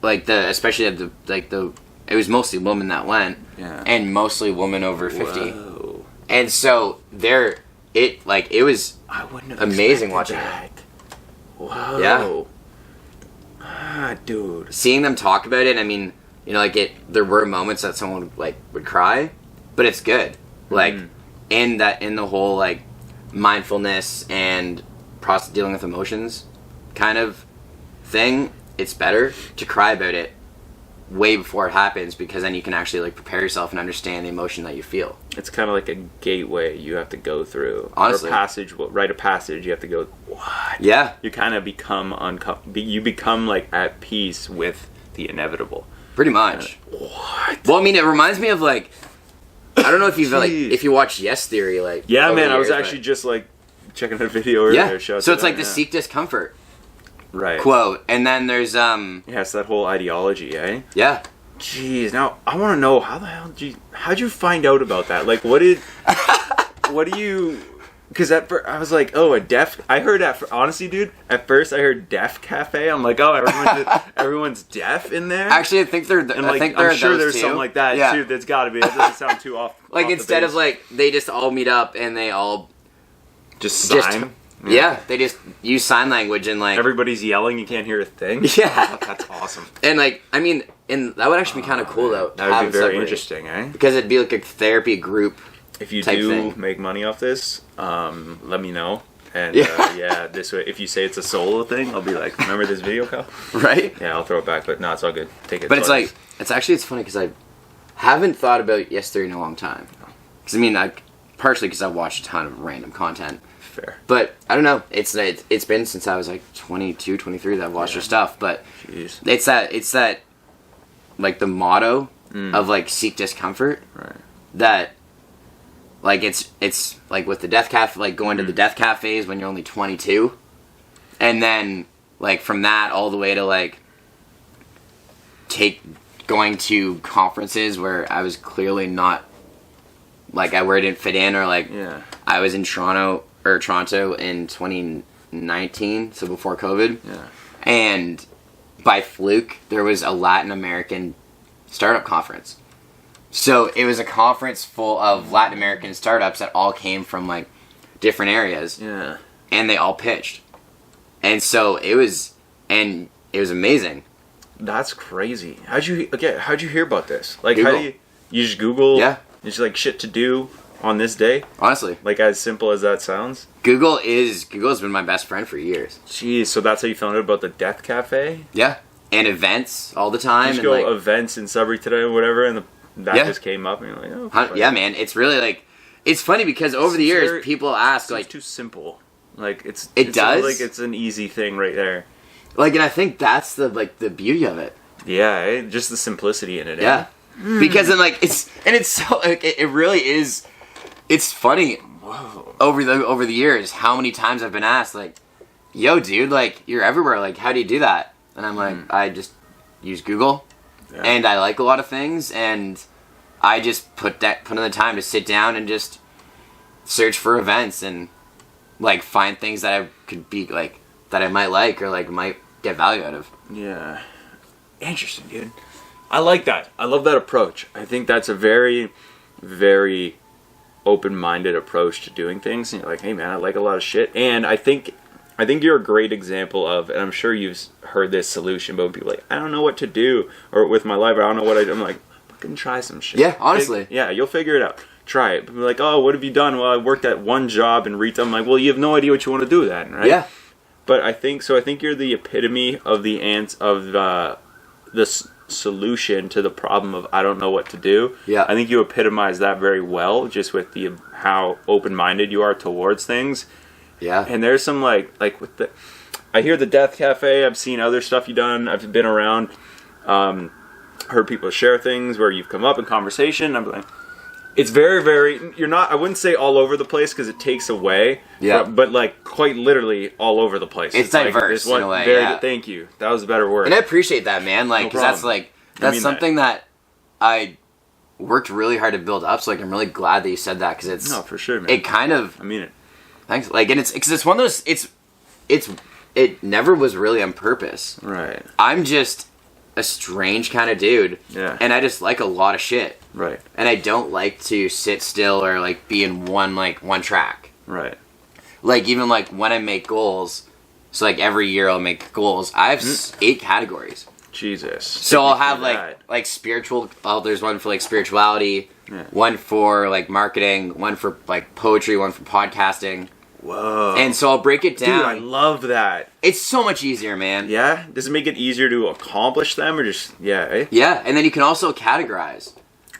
like especially it was mostly women that went.
Yeah.
And mostly women over 50.
Whoa.
And so it was
I wouldn't have
amazing watching
that.
it.
Whoa.
Yeah.
Dude.
Seeing them talk about it, I mean, you know, like there were moments that someone would cry, but it's good. Like in the whole like mindfulness and dealing with emotions kind of thing, it's better to cry about it way before it happens, because then you can actually like prepare yourself and understand the emotion that you feel.
It's kind of like a gateway you have to go through.
Honestly.
Or write a passage you have to go, what?
Yeah.
You kind of become you become like at peace with the inevitable.
Pretty much.
What?
Well, I mean, it reminds me of like, I don't know if you've if you watch Yes Theory, like.
Yeah, man, I was actually just like checking a video earlier.
Yeah. So it's like the seek discomfort.
Right.
Quote, and then there's
Yeah, it's that whole ideology, eh?
Yeah.
Jeez, now I want to know how'd you find out about that? Like, what do you? Because at first I was like, oh, I heard honestly, dude. At first I heard deaf cafe. I'm like, oh, everyone's deaf in there.
Actually, I think they're.
And
I think there
I'm
are
sure
those
there's
too.
something like that too. That's got to be. It doesn't sound too off.
Like
off
instead
the
of like they just all meet up and they all
just sign.
Yeah, they just use sign language and like
everybody's yelling. You can't hear a thing.
Yeah,
that's awesome.
And like, I mean, and that would actually be kind of cool though.
That would be very interesting, eh?
Because it'd be like a therapy group.
If you
type
do
thing.
make money off this, let me know. And this way, if you say it's a solo thing, I'll be like, remember this video, Kyle?
Right?
Yeah, I'll throw it back, but no, it's all good. Take it.
But it's like, it's funny because I haven't thought about Yes Theory in a long time. Because I mean, partially because I've watched a ton of random content.
Fair.
But I don't know. It's been since I was like 22, 23 that I've watched their stuff. But
jeez.
It's that like the motto of like seek discomfort.
Right.
That like it's like with the death cafe, like going to the death cafes when you're only 22, and then like from that all the way to like going to conferences where I was clearly not like where I didn't fit in, or like I was in Toronto in 2019, so before COVID, and by fluke there was a Latin American startup conference. So it was a conference full of Latin American startups that all came from like different areas.
Yeah.
And they all pitched. And so it was amazing.
That's crazy. How'd you hear about this? Like,
Google.
how do you just Google?
Yeah.
Just like shit to do on this day?
Honestly.
Like, as simple as that sounds?
Google has been my best friend for years.
Jeez, so that's how you found out about the Death Cafe?
Yeah. And events all the time.
You go events in Sudbury today or whatever, and that just came up, and you're like, oh.
Yeah, man. It's really like, it's funny because over the years, people ask like,
it's too simple. Like it
does?
Like it's an easy thing right there.
Like, and I think that's the beauty of it.
Yeah, just the simplicity in it.
Yeah. Because then like it's so like, it really is. It's funny.
Whoa.
Over the years, how many times I've been asked like, "Yo, dude, like you're everywhere. Like, how do you do that?" And I'm like, I just use Google, and I like a lot of things, and I just put in the time to sit down and just search for events and like find things that I could be like that I might like or like might get value out of.
Yeah, interesting, dude. I like that. I love that approach. I think that's a very, very open-minded approach to doing things. And you're like, hey, man, I like a lot of shit, and I think you're a great example of, and I'm sure you've heard this solution, but when people are like, I don't know what to do, or with my life, I don't know what I do. I'm like, fucking try some shit.
Yeah, honestly.
You'll figure it out. Try it. People are like, oh, what have you done? Well, I worked at one job in retail. I'm like, well, you have no idea what you want to do then, right?
Yeah.
But I think you're the epitome of the solution to the problem of I don't know what to do.
Yeah.
I think you epitomize that very well, just with how open-minded you are towards things.
Yeah.
And there's some like with I hear the Death Cafe. I've seen other stuff you've done. I've been around, heard people share things where you've come up in conversation. I'm like, It's very, very. You're not. I wouldn't say all over the place because it takes away.
Yeah.
But like quite literally all over the place.
It's diverse in a way. Yeah.
Thank you. That was a better word.
And I appreciate that, man. Like, because that's something that I worked really hard to build up. So like, I'm really glad that you said that because it's
for sure, man.
It kind of.
I mean it.
Thanks. Like, and it's one of those. It never was really on purpose.
Right.
I'm just a strange kind of dude.
Yeah.
And I just like a lot of shit.
Right.
And I don't like to sit still or like be in one track.
Right.
Like even like when I make goals, so like every year I'll make goals. I have 8 categories.
Jesus.
So I'll have like spiritual. Oh, there's one for like spirituality, one for like marketing, one for like poetry, one for podcasting.
Whoa.
And so I'll break it down.
Dude, I love that.
It's so much easier, man.
Yeah? Does it make it easier to accomplish them or just, eh?
Yeah, and then you can also categorize.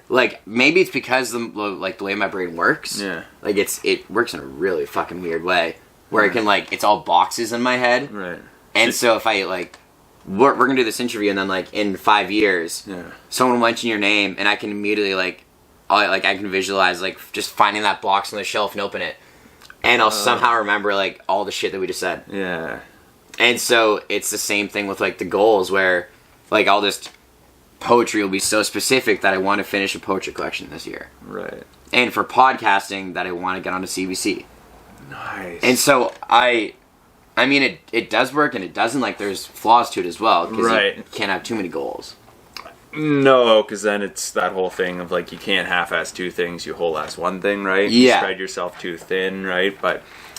Like, maybe it's because the way my brain works.
Yeah.
Like, it works in a really fucking weird way. Where I can, like, it's all boxes in my head.
Right.
And so if I, like, we're going to do this interview and then, like, in 5 years, someone will mention your name and I can immediately, I can visualize, like, just finding that box on the shelf and open it. And I'll somehow remember, like, all the shit that we just said.
Yeah.
And so it's the same thing with, like, the goals where, like, poetry will be so specific that I want to finish a poetry collection this year.
Right.
And for podcasting, that I want to get onto CBC.
Nice.
And so I mean, it does work and it doesn't. Like, there's flaws to it as well. Because you can't have too many goals.
No, because then it's that whole thing of like you can't half-ass 2 things, you whole-ass 1 thing, right?
Yeah.
You spread yourself too thin, right?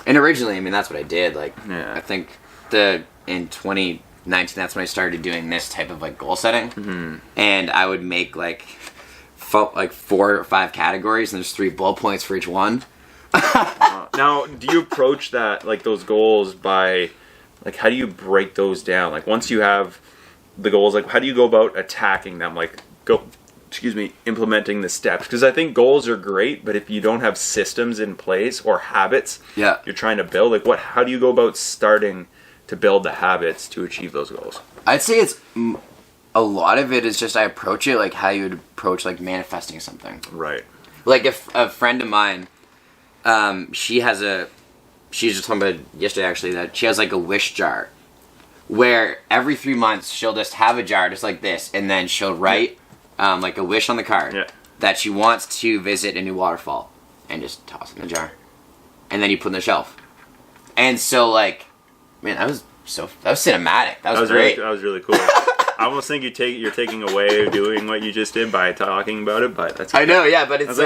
And originally, I mean, that's what I did. Like,
I
think in 2019, that's when I started doing this type of like goal setting. Mm-hmm. And I would make like 4 or 5 categories, and there's 3 bullet points for each one.
Now, do you approach that like those goals by like how do you break those down? Like once you have the goals, like how do you go about attacking them? Like implementing the steps, because I think goals are great, but if you don't have systems in place or habits you're trying to build, like how do you go about starting to build the habits to achieve those goals? I'd
say it's a lot of it is just I approach it like how you would approach like manifesting something.
Right.
Like if a friend of mine, she's just talking about yesterday actually, that she has like a wish jar where every 3 months she'll just have a jar just like this, and then she'll write like a wish on the card that she wants to visit a new waterfall, and just toss it in the jar, and then you put it on the shelf. And so like, man, that was cinematic. That was great.
That was really cool. I almost think you're taking away of doing what you just did by talking about it, but that's okay.
I know, yeah, but it's
see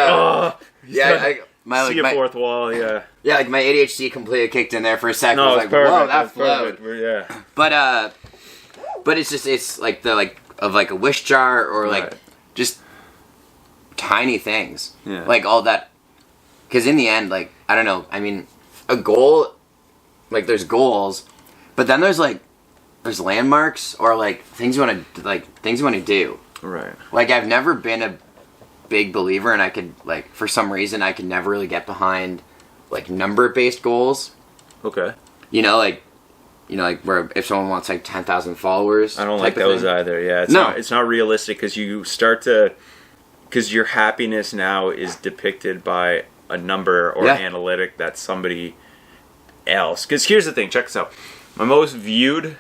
a fourth wall,
yeah, like my ADHD completely kicked in there for a second. No, I was like, perfect. Whoa, that flowed.
Yeah.
But it's like of like a wish jar or like just tiny things.
Yeah.
Like all that, because in the end, like I don't know. I mean, a goal, like there's goals, but then there's landmarks or like things you want to do.
Right.
Like I've never been a big believer, and I could like for some reason I could never really get behind like number based goals.
Okay.
Like where if someone wants like 10,000 followers,
I don't like those either. Yeah, it's not realistic because you start to, because your happiness now is depicted by a number or analytic that's somebody else. Because here's the thing, check this out. My most viewed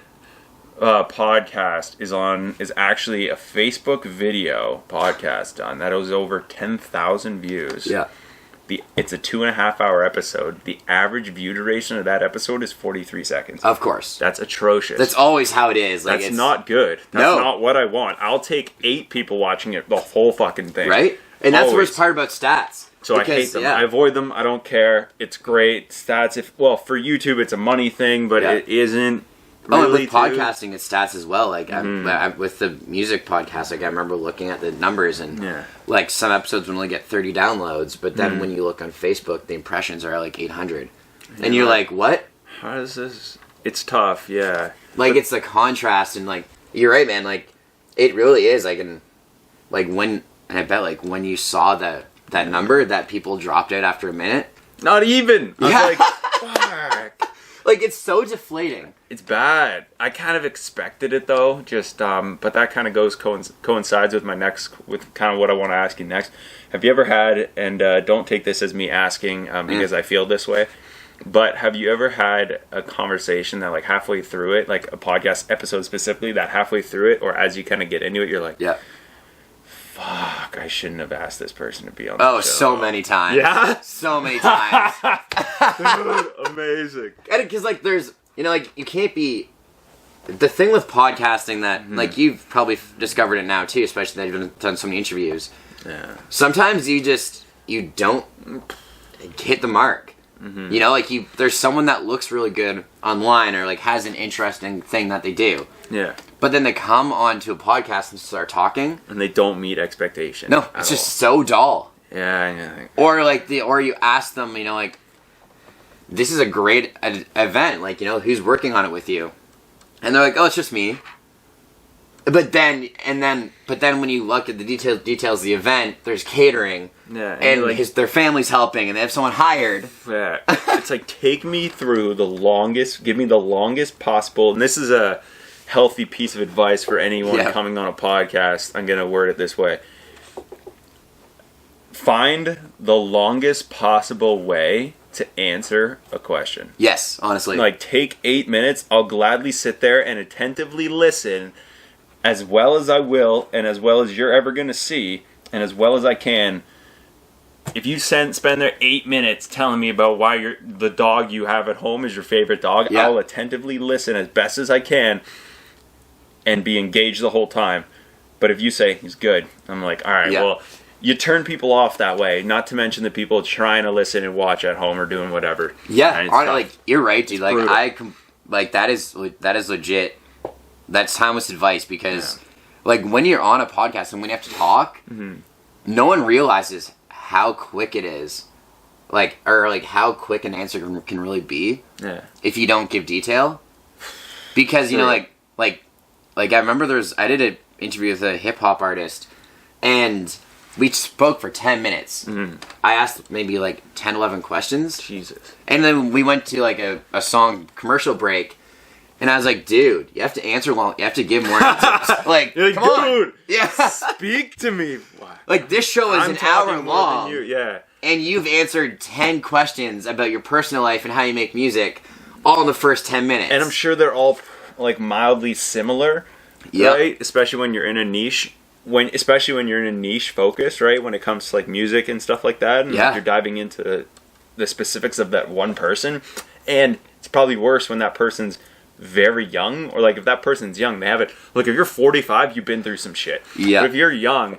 podcast is actually a Facebook video podcast done that was over 10,000 views.
Yeah.
It's a 2.5 hour episode. The average view duration of that episode is 43 seconds.
Of course.
That's atrocious.
That's always how it is.
Like, that's not good. That's not what I want. I'll take 8 people watching it, the whole fucking thing.
Right? And that's the worst part about stats.
So I hate them. I avoid them. I don't care. It's great. Stats, for YouTube, it's a money thing, but it isn't. Really,
and with podcasting, it's stats as well. Like with the music podcast, like I remember looking at the numbers, and like some episodes would only get 30 downloads, but then when you look on Facebook, the impressions are like 800, and you're like, what?
How does this? It's tough, yeah.
Like it's the contrast, and like you're right, man. Like it really is. Like and I bet like when you saw that number that people dropped out after a minute.
Not even. I was like, fuck.
Like, it's so deflating.
It's bad. I kind of expected it though. Just but that kind of coincides with with kind of what I want to ask you next. Have you ever had, and don't take this as me asking because I feel this way, but have you ever had a conversation that like halfway through it, like a podcast episode specifically, that halfway through it, or as you kind of get into it, you're like,
yeah,
fuck, I shouldn't have asked this person to be on the show.
Oh, so many times.
Yeah?
So many times.
Dude, amazing.
Because, like, there's, you know, like, you can't be... The thing with podcasting that, like, you've probably discovered it now, too, especially that you've done so many interviews.
Yeah.
Sometimes you don't hit the mark. You know, like, there's someone that looks really good online or, like, has an interesting thing that they do.
Yeah.
But then they come onto a podcast and start talking.
And they don't meet expectations.
No, it's just so dull.
Yeah.
Or, like, or you ask them, you know, like, this is a great event, like, you know, who's working on it with you? And they're like, oh, it's just me. But then when you look at the details of the event, there's catering.
Yeah.
And like, their family's helping, and they have someone hired.
Yeah. It's like, take me through give me the longest possible, and this is a healthy piece of advice for anyone coming on a podcast. I'm going to word it this way. Find the longest possible way to answer a question.
Yes, honestly.
Like, take 8 minutes. I'll gladly sit there and attentively listen as well as I will, and as well as you're ever going to see, and as well as I can. If you spend there 8 minutes telling me about why the dog you have at home is your favorite dog, I'll attentively listen as best as I can and be engaged the whole time. But if you say, he's good, I'm like, all right, well, you turn people off that way, not to mention the people trying to listen and watch at home or doing whatever.
Yeah, like, you're right, dude. Like, that is legit. That's timeless advice because, like, when you're on a podcast and when you have to talk, no one realizes how quick it is. Like, or, like, how quick an answer can really be if you don't give detail. Because, you know, like I remember I did an interview with a hip-hop artist, and we spoke for 10 minutes. I asked maybe, like, 10, 11 questions.
Jesus.
And then we went to, like, a song commercial break. And I was like, dude, you have to answer long. You have to give more answers. Like, come on. Yeah.
Speak to me.
Like, this show is an hour long.
Yeah.
And you've answered 10 questions about your personal life and how you make music all in the first 10 minutes.
And I'm sure they're all, like, mildly similar. Right? Especially when you're in a niche. Especially when you're in a niche focus, right? When it comes to, like, music and stuff like that. And you're diving into the specifics of that one person. And it's probably worse when that person's very young, or like if that person's young, they have it. Look, if you're 45, you've been through some shit.
Yeah.
But if you're young,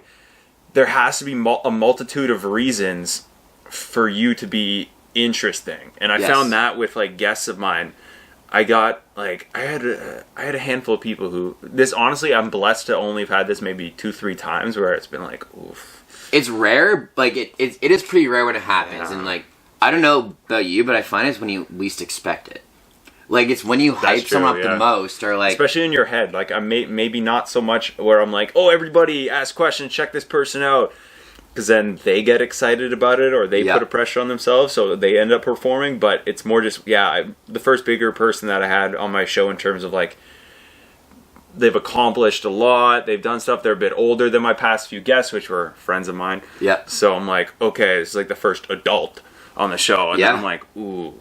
there has to be a multitude of reasons for you to be interesting. And I found that with like guests of mine. I got like I had a handful of people who honestly I'm blessed to only have had this maybe 2-3 times where it's been like, oof.
It's rare, like it is pretty rare when it happens, and like I don't know about you, but I find it's when you least expect it. Like, it's when you hype someone up the most, or like...
Especially in your head. Like, I'm maybe not so much where I'm like, oh, everybody ask questions, check this person out. Because then they get excited about it, or they put a pressure on themselves, so they end up performing. But it's more just, the first bigger person that I had on my show in terms of, like, they've accomplished a lot, they've done stuff, they're a bit older than my past few guests, which were friends of mine.
Yeah.
So I'm like, okay, this is like the first adult on the show. And then I'm like, ooh...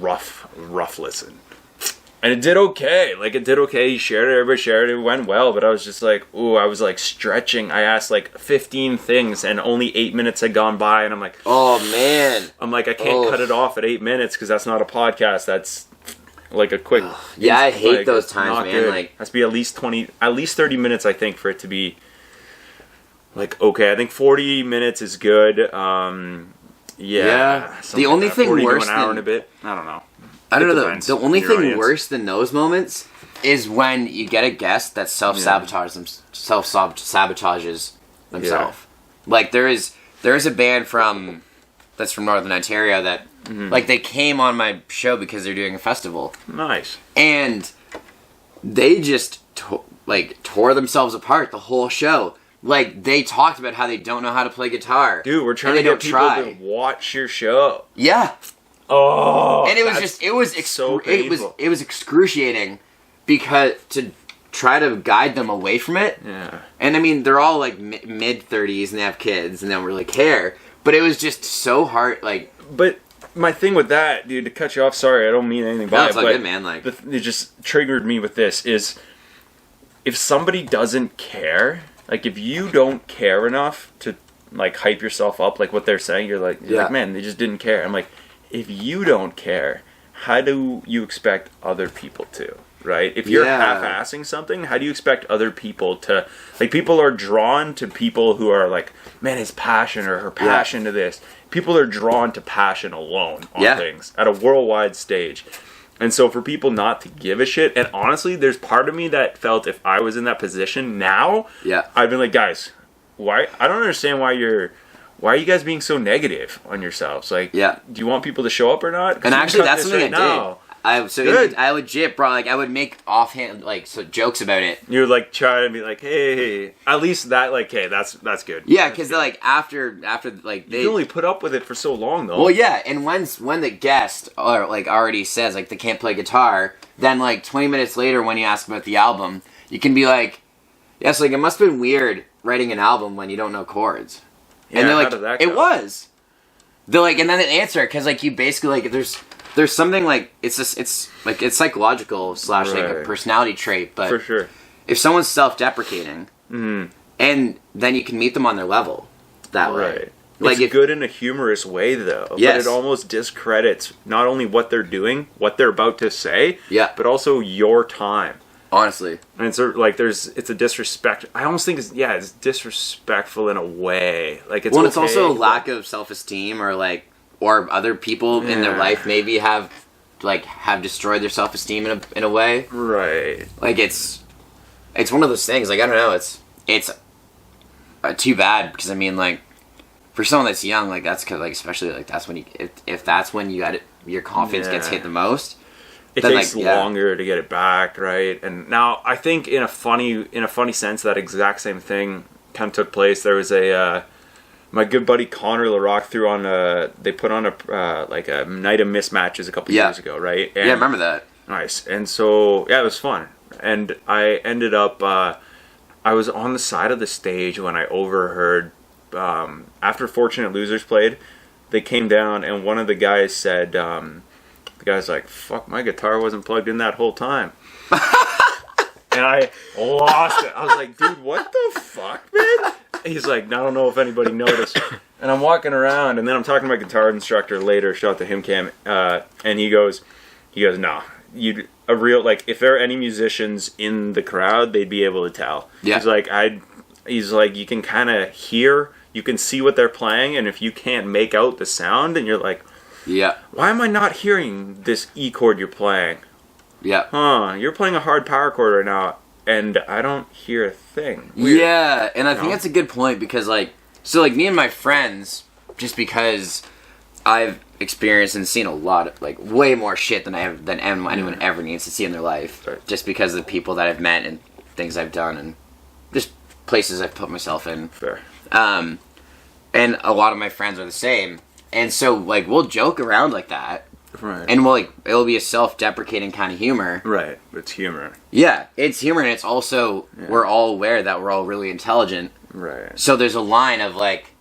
rough listen. And it did okay. Like, it did okay. He shared it, everybody shared it, it went well, but I was just like, ooh, I was like stretching. I asked like 15 things and only 8 minutes had gone by, and I'm like,
oh man.
I'm like, I can't cut it off at 8 minutes because that's not a podcast. That's like a quick
I hate those times, man.
Good.
Like,
has to be at least 30 minutes, I think, for it to be like okay. I think 40 minutes is good.
The only thing worse
than an hour and a bit. I don't know.
I don't know. The only thing worse than those moments is when you get a guest that self-sabotages themselves. Like there is a band that's from Northern Ontario that like they came on my show because they're doing a festival.
Nice.
And they just tore themselves apart the whole show. Like, they talked about how they don't know how to play guitar.
Dude, we're trying to get people to watch your show.
Yeah.
Oh,
and it was
so painful.
it was excruciating because to try to guide them away from it.
Yeah.
And I mean, they're all like mid-30s and they have kids and they don't really care. But it was just so hard, like.
But my thing with that, dude, to cut you off, sorry, I don't mean anything by it.
It's all good, man. Like,
it just triggered me with this is, if somebody doesn't care, like if you don't care enough to like hype yourself up, like what they're saying, you're like, man, they just didn't care. I'm like, if you don't care, how do you expect other people to? Right? If you're half-assing something, how do you expect other people to... Like, people are drawn to people who are like, man, his passion or her passion to this. People are drawn to passion alone on things at a worldwide stage. And so for people not to give a shit... And honestly, there's part of me that felt if I was in that position now, I'd been like, guys, why... I don't understand why are you guys being so negative on yourselves? Like, do you want people to show up or not?
And actually, that's something I did. I legit brought, like, I would make offhand, like, jokes about it.
You would, like, try to be like, hey, at least that, like, hey, that's good.
Yeah, because, like, after, like,
they... You can only put up with it for so long, though.
Well, yeah, and when the guest, or, like, already says, like, they can't play guitar, then, like, 20 minutes later when you ask about the album, you can be like, yes, like, it must have been weird writing an album when you don't know chords.
Yeah,
and they're like,
how did that go?
It was. They're like, and then they answer, because, like, you basically, like, there's something like it's psychological / like a personality trait, but
for sure,
if someone's self-deprecating, and then you can meet them on their level that way.
Like, it's good in a humorous way, though. But it almost discredits not only what they're doing, what they're about to say, but also your time.
Honestly,
and it's like it's a disrespect. I almost think it's disrespectful in a way. Like it's
it's also a lack of self-esteem or other people in their life maybe have destroyed their self-esteem in a way.
Right.
Like it's one of those things. Like I don't know. It's too bad because I mean like for someone that's young, like that's cause, like especially like that's when if that's when you got it, your confidence gets hit the most.
It takes longer to get it back, right? And now I think in a funny sense that exact same thing kind of took place. There was my good buddy Connor LaRock threw on they put on a night of mismatches a couple years ago, right? And,
I remember that.
Nice. And so it was fun. And I ended up I was on the side of the stage when I overheard after Fortunate Losers played, they came down and one of the guys said the guy's like, fuck, my guitar wasn't plugged in that whole time. And I lost it. I was like, dude, what the fuck, man? He's like, I don't know if anybody noticed. And I'm walking around, and then I'm talking to my guitar instructor later, shout out to him, Cam, and he goes, nah, if there are any musicians in the crowd, they'd be able to tell. Yeah. He's like, you can kind of hear, you can see what they're playing, and if you can't make out the sound, and you're like, why am I not hearing this E chord you're playing? You're playing a hard power chord right now, and I don't hear a thing. Weird.
Yeah, and I think that's a good point because, like, me and my friends, just because I've experienced and seen a lot of, like, way more shit than anyone ever needs to see in their life, just because of the people that I've met and things I've done and just places I've put myself in.
Fair.
And a lot of my friends are the same. And so, like, we'll joke around like that.
Right.
And it'll be a self-deprecating kind of humor.
Right. It's humor.
Yeah, it's humor, and it's also, we're all aware that we're all really intelligent.
Right.
So there's a line of, like,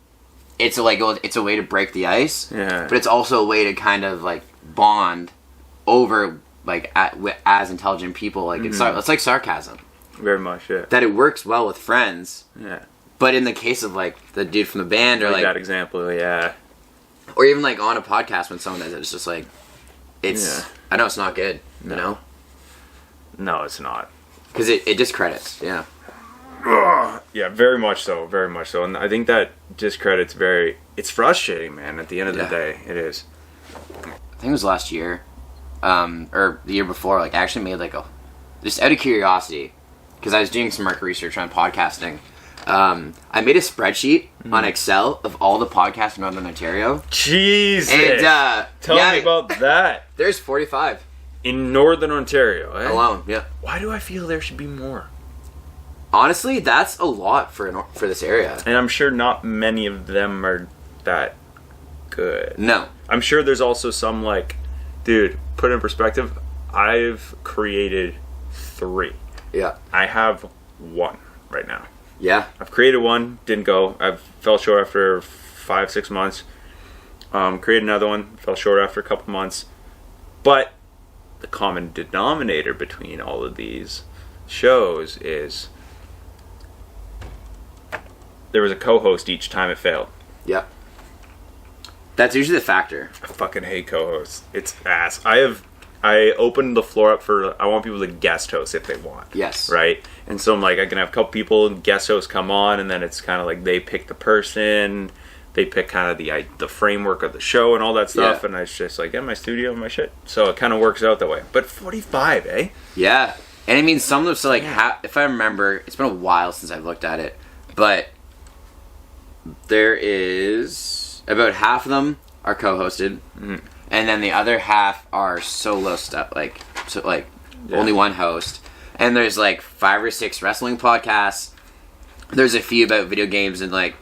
it's a way to break the ice.
Yeah.
But it's also a way to kind of, like, bond over, like, as intelligent people. Like, it's like sarcasm.
Very much, yeah.
That it works well with friends.
Yeah.
But in the case of, like, the dude from the band or, like...
that example, yeah.
Or even, like, on a podcast when someone does it, it's just, like... I know it's not good, you know?
No, it's not.
Because it discredits, yeah.
Yeah, very much so, very much so. And I think that discredits it's frustrating, man, at the end of the day. It is.
I think it was last year, or the year before, like, I actually made, like, just out of curiosity, because I was doing some market research on podcasting, I made a spreadsheet on Excel of all the podcasts in Northern Ontario.
Jesus!
And,
Tell me about that.
There's 45.
In Northern Ontario, eh?
Alone, yeah.
Why do I feel there should be more?
Honestly, that's a lot for this area.
And I'm sure not many of them are that good.
No.
I'm sure there's also some like, dude, put in perspective, I've created 3.
Yeah.
I have 1 right now.
Yeah.
I've created 1, didn't go. I fell short after 5-6 months. Created another one, fell short after a couple months. But the common denominator between all of these shows is there was a co-host each time it failed.
Yeah. That's usually the factor.
I fucking hate co-hosts. It's ass. I opened the floor up for, I want people to guest host if they want.
Yes.
Right? And so I'm like, I can have a couple people, guest hosts come on, and then it's kind of like they pick the person, they pick kind of the framework of the show and all that stuff, and it's just like, in my studio and my shit. So it kind of works out that way. But 45, eh?
Yeah. And I mean, some of them, so like, if I remember, it's been a while since I've looked at it, but there is about half of them are co-hosted, and then the other half are solo stuff, only one host. And there's like 5 or 6 wrestling podcasts. There's a few about video games and like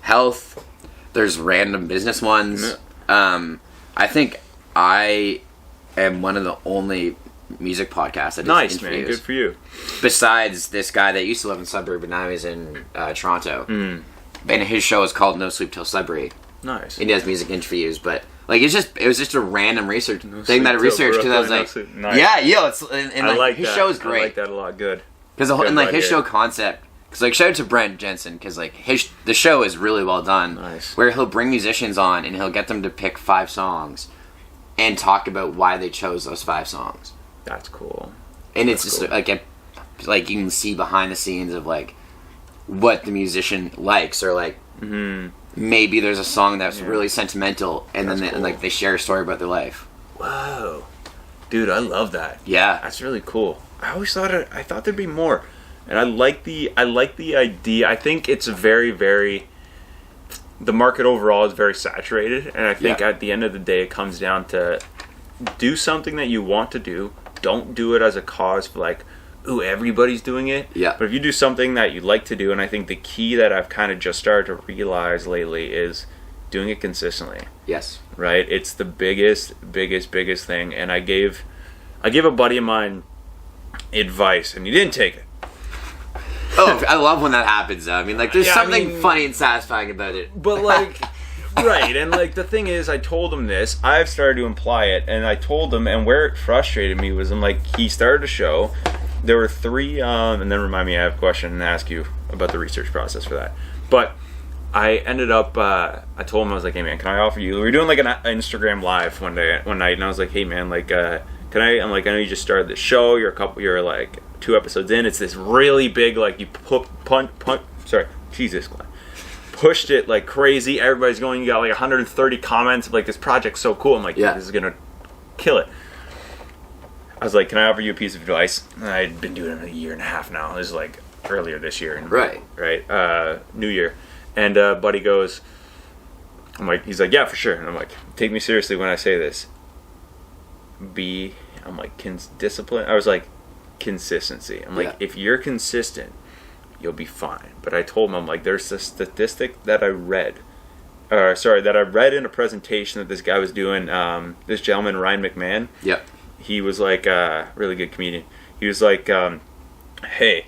health. There's random business ones. I think I am one of the only music podcasts that does
Nice,
interviews.
man. Good for you.
Besides this guy that used to live in Sudbury, but now he's in Toronto. And his show is called No Sleep Till Sudbury.
Nice.
And he does music interviews, but like it was just a random research thing that I researched because I was like,
nice.
and
I like
his
that.
show is great.
I like that a lot. Good.
Because his show concept, because like shout out to Brent Jensen, because like the show is really well done.
Nice.
Where he'll bring musicians on and he'll get them to pick 5 songs, and talk about why they chose those 5 songs.
That's cool.
And it's just like you can see behind the scenes of like what the musician likes, or like maybe there's a song that's really sentimental, and then they share a story about their life.
Whoa, dude, I love that.
Yeah,
that's really cool. I always thought I thought there'd be more, and I like the idea. I think it's very, very. The market overall is very saturated, and I think at the end of the day, it comes down to do something that you want to do. Don't do it as a cause for like, ooh, everybody's doing it. Yeah. But if you do something that you like to do, and I think the key that I've kind of just started to realize lately is doing it consistently.
Yes.
Right? It's the biggest thing. And I gave a buddy of mine advice, and he didn't take it.
Oh, I love when that happens, though. I mean, like, there's something funny and satisfying about it.
But, like, right, and, like, the thing is, I told him this. I've started to imply it, and I told him, and where it frustrated me was, he started a show. There were 3, and then remind me, I have a question and ask you about the research process for that. But I ended up, I told him, I was like, hey, man, can I offer you, we were doing, like, an Instagram Live one night, and I was like, hey, man, like, can I, I'm like, I know you just started the show, you're like, 2 episodes in, it's this really big, like, you Glenn. Pushed it like crazy, everybody's going, you got like 130 comments, like, this project's so cool. I'm like, this is gonna kill it. I was like, can I offer you a piece of advice? And I'd been doing it a year and a half now. This is like earlier this year. Right, New Year. And buddy goes, he's like, yeah, for sure. And I'm like, take me seriously when I say this. I'm like, discipline. I was like, consistency. I'm like, if you're consistent, you'll be fine. But I told him, I'm like, there's a statistic that I read in a presentation that this guy was doing, this gentleman, Ryan McMahon. Yep. He was like a really good comedian. He was like, hey,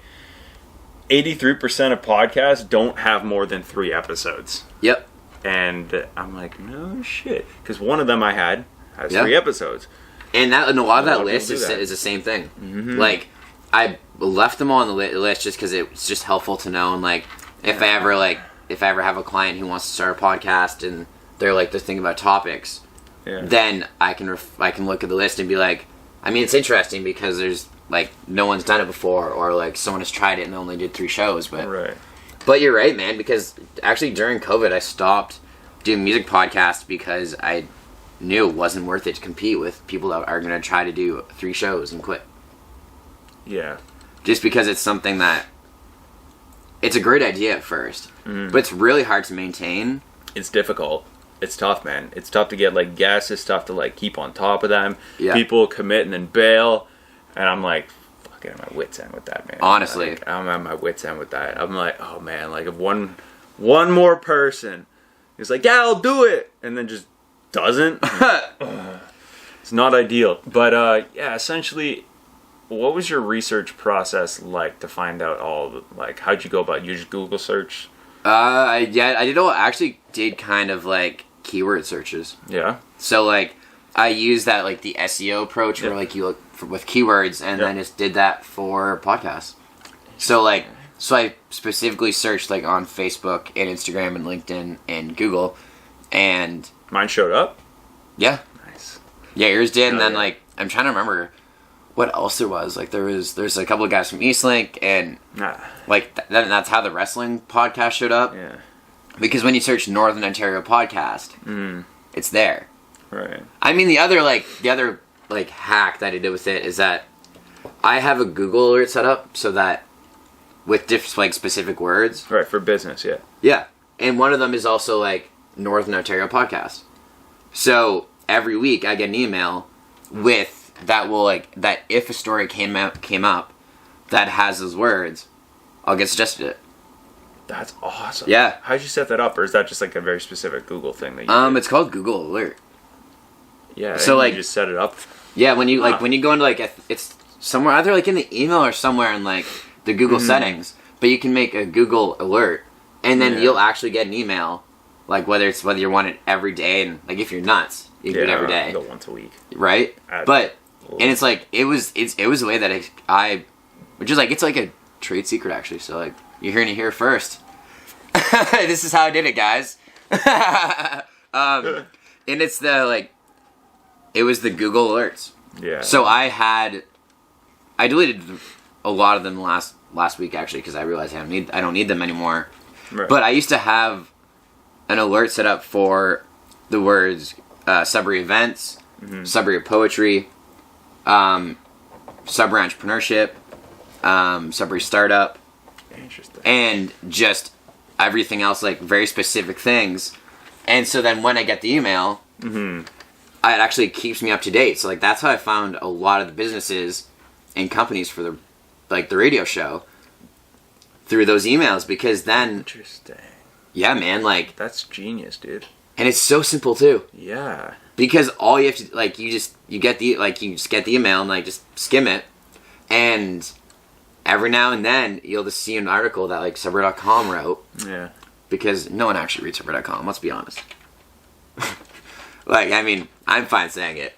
83% of podcasts don't have more than 3 episodes. Yep. And I'm like, no shit. Because one of them I had has 3 episodes.
And a lot of that list is the same thing. Mm-hmm. Like, I left them on the list just because it's just helpful to know. And like, if I ever have a client who wants to start a podcast and they're thinking about topics, then I can look at the list and be like, I mean, it's interesting because there's like no one's done it before, or like someone has tried it and only did 3 shows. But you're right, man. Because actually during COVID, I stopped doing music podcasts because I knew it wasn't worth it to compete with people that are going to try to do 3 shows and quit. Yeah. Just because it's something that it's a great idea at first, but it's really hard to maintain.
It's difficult. It's tough, man. It's tough to get like guests. It's tough to like keep on top of them. Yeah. People commit and then bail, and I'm like, fucking at my wit's end with that, man.
Honestly,
I'm at my wit's end with that. I'm like, oh man, like if one more person He's like, yeah, I'll do it, and then just doesn't. It's not ideal. But yeah, essentially, what was your research process like to find out like, how'd you go about it? You just Google search?
I actually did kind of like keyword searches.
Yeah.
So like, I used that like the SEO approach where like you look with keywords, and then just did that for podcasts. So like, I specifically searched like on Facebook and Instagram and LinkedIn and Google, and
mine showed up.
Yeah.
Nice.
Yeah, yours did, and then like I'm trying to remember what else there was. Like there's a couple of guys from Eastlink, and like that's how the wrestling podcast showed up.
Yeah.
Because when you search Northern Ontario podcast, it's there.
Right.
I mean, the other hack that I did with it is that I have a Google alert set up so that with different like specific words.
Right, for business, yeah.
Yeah. And one of them is also like Northern Ontario podcast. So every week I get an email with that will like that if a story came up that has those words, I'll get suggested it.
That's awesome.
Yeah.
How'd you set that up, or is that just like a very specific Google thing that you did?
It's called Google Alert.
Yeah.
So like
you just set it up.
Yeah, when you when you go into like it's somewhere either like in the email or somewhere in like the Google settings, but you can make a Google Alert, and then you'll actually get an email, like whether you want it every day, and like if you're nuts, you can do it every day.
Go once a week.
Right? And it's like it was a way that I which is like it's like a trade secret actually. So like you're hearing it here first. This is how I did it, guys. And it's it was the Google Alerts.
Yeah.
So I deleted a lot of them last week actually because I realized I don't need them anymore.
Right.
But I used to have an alert set up for the words Sudbury events, Sudbury poetry, Sudbury entrepreneurship, Sudbury startup.
Interesting.
And just everything else, like very specific things. And so then when I get the email, it actually keeps me up to date. So like that's how I found a lot of the businesses and companies for the radio show through those emails, because then
Interesting.
Yeah, man, like
that's genius, dude.
And it's so simple too.
Yeah.
Because all you have to you just get the email and like just skim it, and every now and then you'll just see an article that like Sudbury.com wrote.
Yeah. Because
no one actually reads Sudbury.com, let's be honest. Like, I mean, I'm fine saying it.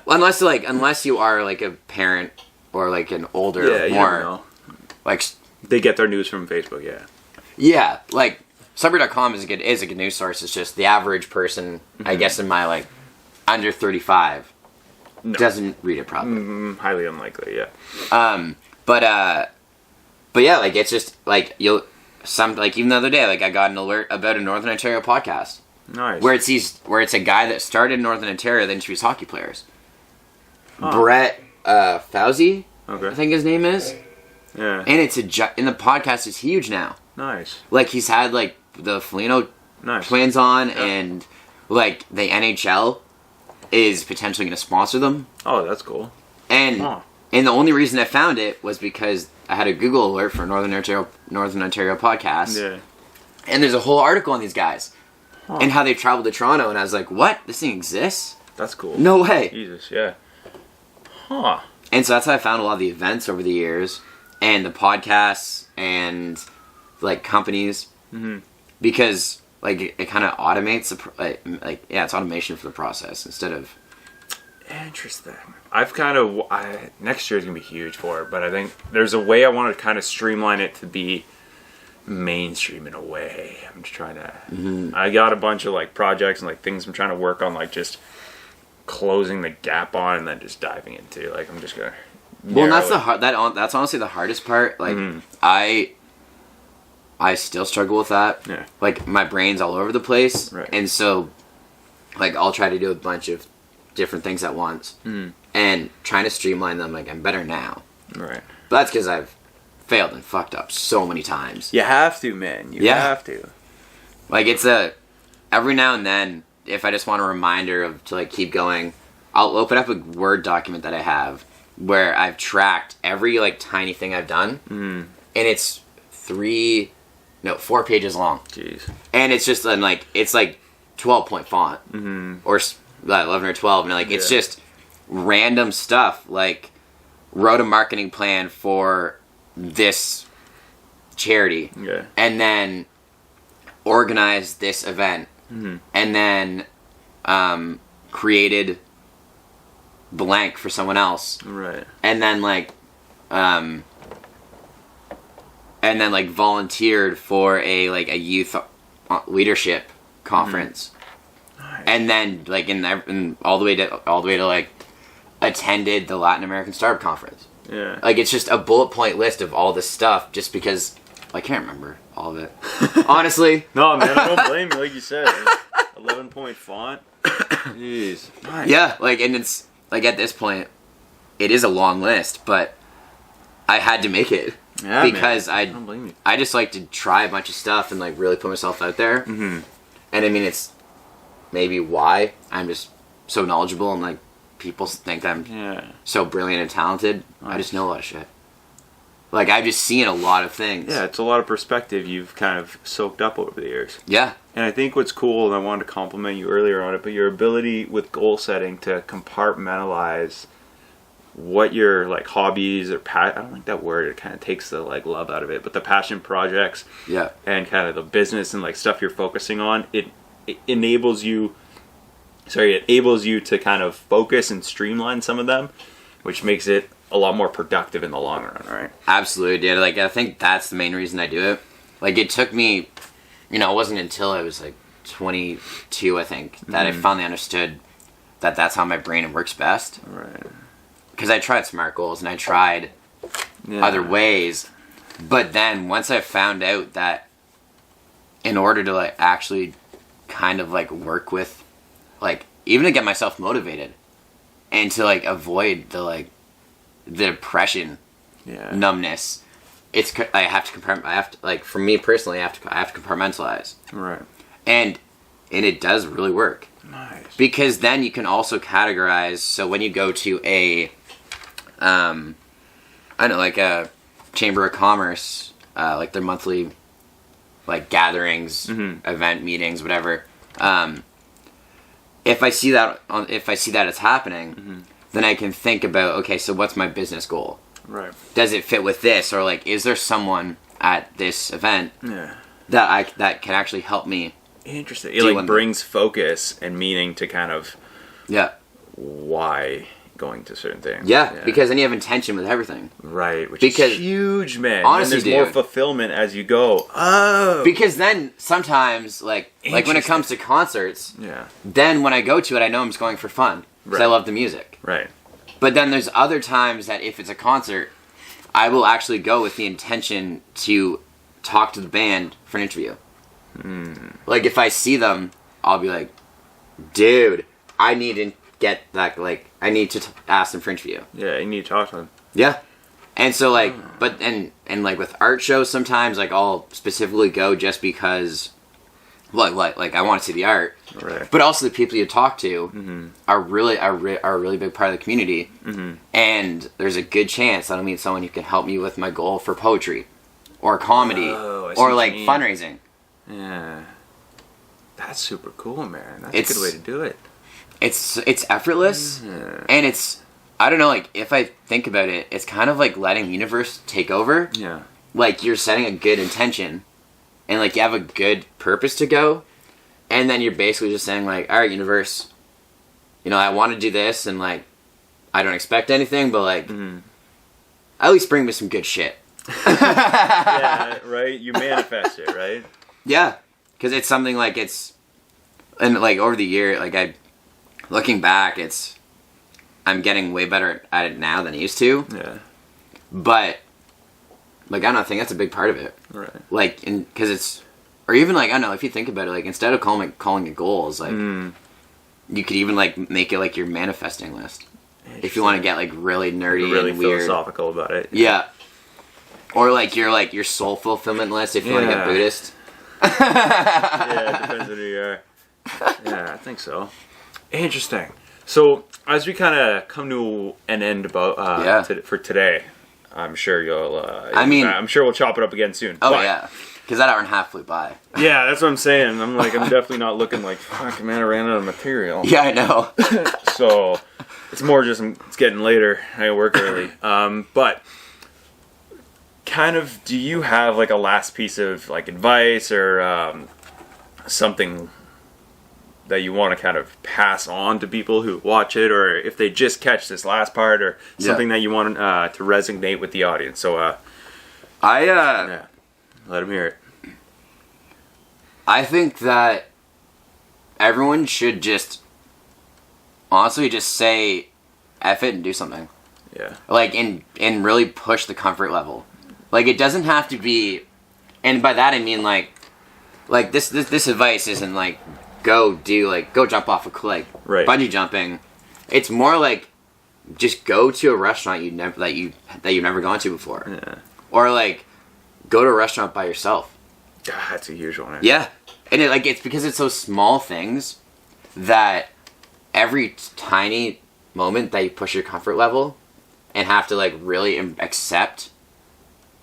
Well, unless you are like a parent or like an older, more like
they get their news from Facebook. Yeah.
Yeah, like Sudbury.com is a good news source. It's just the average person, I guess, in my like under 35 doesn't read it probably.
Highly unlikely. Yeah.
But yeah, like it's just like even the other day, like I got an alert about a Northern Ontario podcast.
Nice.
Where it's a guy that started in Northern Ontario that interviews hockey players. Brett Fauzi, I think his name is.
Yeah.
And and the podcast is huge now.
Nice.
Like he's had like the Foligno twins on, and like the NHL is potentially going to sponsor them.
Oh, that's cool.
And the only reason I found it was because I had a Google alert for Northern Ontario podcast.
Yeah.
And there's a whole article on these guys and how they traveled to Toronto, and I was like, "What? This thing exists?
That's cool.
No way."
Jesus, yeah. Huh.
And so that's how I found a lot of the events over the years, and the podcasts, and like companies, because like it kind of automates it's automation for the process instead of.
Interesting. Next year is gonna be huge for it, but I think there's a way I want to kind of streamline it to be mainstream in a way. I'm just trying to. I got a bunch of like projects and like things I'm trying to work on, like just closing the gap on and then just diving into. Like I'm just gonna.
Well, that's that's honestly the hardest part. Like I still struggle with that. Yeah. Like my brain's all over the place, and so like I'll try to do a bunch of different things at once, and trying to streamline them. Like I'm better now, right? But that's because I've failed and fucked up so many times.
You have to, man. You have to.
Like it's every now and then, if I just want a reminder to like keep going, I'll open up a Word document that I have where I've tracked every like tiny thing I've done, and it's 3 no, 4 pages long.
Jeez.
And it's just it's like 12-point font, or 11 or 12, and like it's just random stuff. Like, wrote a marketing plan for this charity, and then organized this event, and then created blank for someone else,
right?
And then volunteered for a youth leadership conference,
nice.
And then in all the way to like attended the Latin American Startup Conference.
Yeah,
like it's just a bullet point list of all this stuff, just because I can't remember all of it. Honestly,
no, man, I don't blame you. Like you said, 11-point font. Jeez, nice.
Yeah, and it's at this point, it is a long list, but I had to make it.
Yeah,
because
man. I don't blame you.
I just like to try a bunch of stuff and really put myself out there.
Mm-hmm.
And I mean, it's maybe why I'm just so knowledgeable and people think I'm so brilliant and talented. Nice. I just know a lot of shit. I've just seen a lot of things.
Yeah, it's a lot of perspective you've kind of soaked up over the years.
Yeah. And
I think what's cool, and I wanted to compliment you earlier on it, but your ability with goal setting to compartmentalize what your hobbies or I don't like that word, it kind of takes the love out of it, but the passion projects and kind of the business and stuff you're focusing on, it enables you to kind of focus and streamline some of them, which makes it a lot more productive in the long run, right?
Absolutely, dude. I think that's the main reason I do it. It took me, it wasn't until I was 22, I think, that I finally understood that that's how my brain works best.
Right.
Because I tried SMART goals and I tried other ways, but then once I found out that in order to actually kind of work with even to get myself motivated and to avoid the depression, numbness, I have to for me personally, I have to compartmentalize.
Right.
And it does really work.
Nice.
Because then you can also categorize. So when you go to a a Chamber of Commerce, their monthly gatherings, event meetings, whatever. If I see that it's happening, then I can think about, okay, so what's my business goal?
Right.
Does it fit with this, or is there someone at this event that can actually help me?
Interesting. It brings focus and meaning to kind of why going to certain things.
Yeah, because then you have intention with everything.
Right, which is huge, man.
Honestly,
and there's more fulfillment as you go. Oh.
Because then sometimes, when it comes to concerts, then when I go to it, I know I'm just going for fun. Because I love the music.
Right.
But then there's other times that if it's a concert, I will actually go with the intention to talk to the band for an interview. If I see them, I'll be like, dude, I need to get that, I need to ask them for an interview.
Yeah, you need to talk to them.
Yeah. And so, but, and with art shows sometimes, I'll specifically go just because, I want to see the art.
Right.
But also the people you talk to are really a really big part of the community. And there's a good chance that I'll meet someone who can help me with my goal for poetry or comedy or fundraising.
Yeah. That's super cool, man. That's a good way to do it.
It's effortless, and it's, I don't know, if I think about it, it's kind of letting the universe take over.
Yeah.
You're setting a good intention, and you have a good purpose to go, and then you're basically just saying all right, universe, I want to do this, and I don't expect anything, but at least bring me some good shit.
Yeah, right? You manifest it, right?
Yeah, because it's something it's, and over the year, looking back, I'm getting way better at it now than I used to.
Yeah.
But, I don't think that's a big part of it.
Right.
Because it's, or even, I don't know, if you think about it, instead of calling it goals, you could even, make it, your manifesting list. If you want to get, really nerdy
really
and weird.
Philosophical about it.
Yeah. Or, your soul fulfillment list if you want to get Buddhist.
Yeah, it depends on who you are. Yeah, I think so. Interesting. So, as we kind of come to an end about for today, I'm sure you'll. I'm sure we'll chop it up again soon.
Oh, but, Because that hour and a half flew by.
Yeah, that's what I'm saying. I'm definitely not looking like, fuck, man, I ran out of material.
Yeah, I know.
So, it's more just, it's getting later. I gotta work early. But, kind of, do you have, like, a last piece of, like, advice or something that you want to kind of pass on to people who watch it, or if they just catch this last part, or something that you want to resonate with the audience? So, yeah, let them hear it.
I think that everyone should just honestly just say F it and do something.
Yeah.
Like, and really push the comfort level. Like, it doesn't have to be, and by that I mean, like this advice isn't like, go jump off a cliff,
right.
Bungee jumping. It's more like, just go to a restaurant that you've never gone to before.
Yeah.
Or like, go to a restaurant by yourself.
That's a huge one.
Yeah. And it's because it's those small things that every tiny moment that you push your comfort level and have to like really accept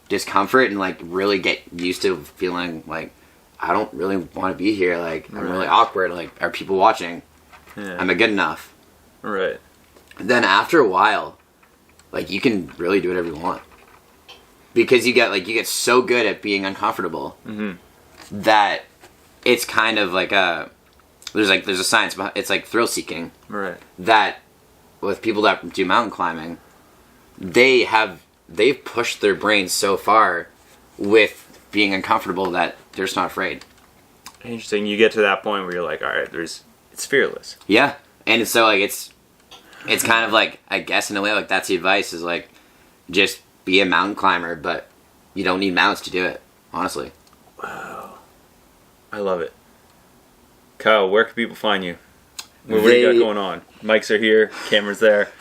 discomfort and like really get used to feeling like, I don't really want to be here. Like, I'm really awkward. Like, are people watching?
Yeah.
Am I good enough?
Right.
Then after a while, like, you can really do whatever you want. Because you get so good at being uncomfortable that it's kind of like there's a science behind it's like thrill seeking.
Right.
That with people that do mountain climbing, they've pushed their brains so far with being uncomfortable that they're just not afraid.
Interesting. You get to that point where you're like, all right, it's fearless.
Yeah. And so like it's kind of like, I guess in a way, like that's the advice is like, just be a mountain climber, but you don't need mountains to do it, honestly.
Wow. I love it. Kyle, where can people find you? What do you got going on? Mics are here, cameras there.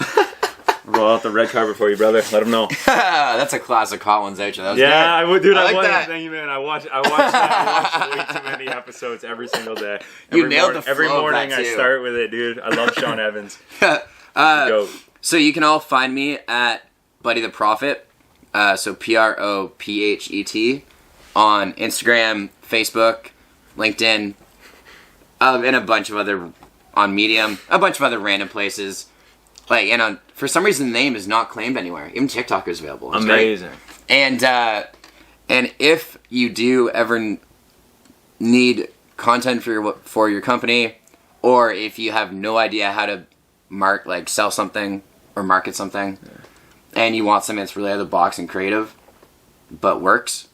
Roll out the red carpet for you, brother. Let them know.
That's a classic Hot Ones outro. That was
good.
I
would, dude.
I like that.
Thank you, man. I watch way too many episodes every single day.
You nailed the flow.
Every morning
of that
I
too.
start with it, dude. I love Sean Evans. Go.
So you can all find me at Buddy the Prophet. So Prophet on Instagram, Facebook, LinkedIn, and a bunch of other on Medium, a bunch of other random places. Like, and for some reason the name is not claimed anywhere. Even TikTok is available. It's
amazing.
Great. And if you do ever need content for your company, or if you have no idea how to sell something or market something, and you want something that's really out of the box and creative, but works,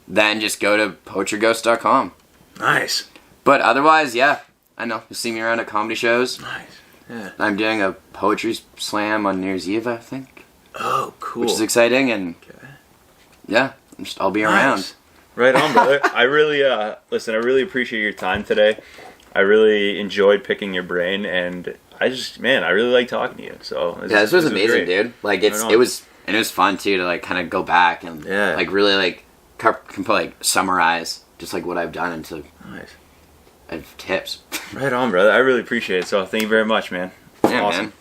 then just go to poacherghost.com.
Nice.
But otherwise, yeah, I know. You'll see me around at comedy shows.
Nice. Yeah.
I'm doing a poetry slam on New Year's Eve, I think.
Oh, cool.
Which is exciting, and yeah, I'll be around.
Right on, brother. I really, listen, I really appreciate your time today. I really enjoyed picking your brain, and I really like talking to you. So
this was amazing, dude. Like, it was fun too to like kind of go back and like really like summarize just like what I've done into tips.
Right on, brother. I really appreciate it. So thank you very much, man.
Yeah,
awesome.
man.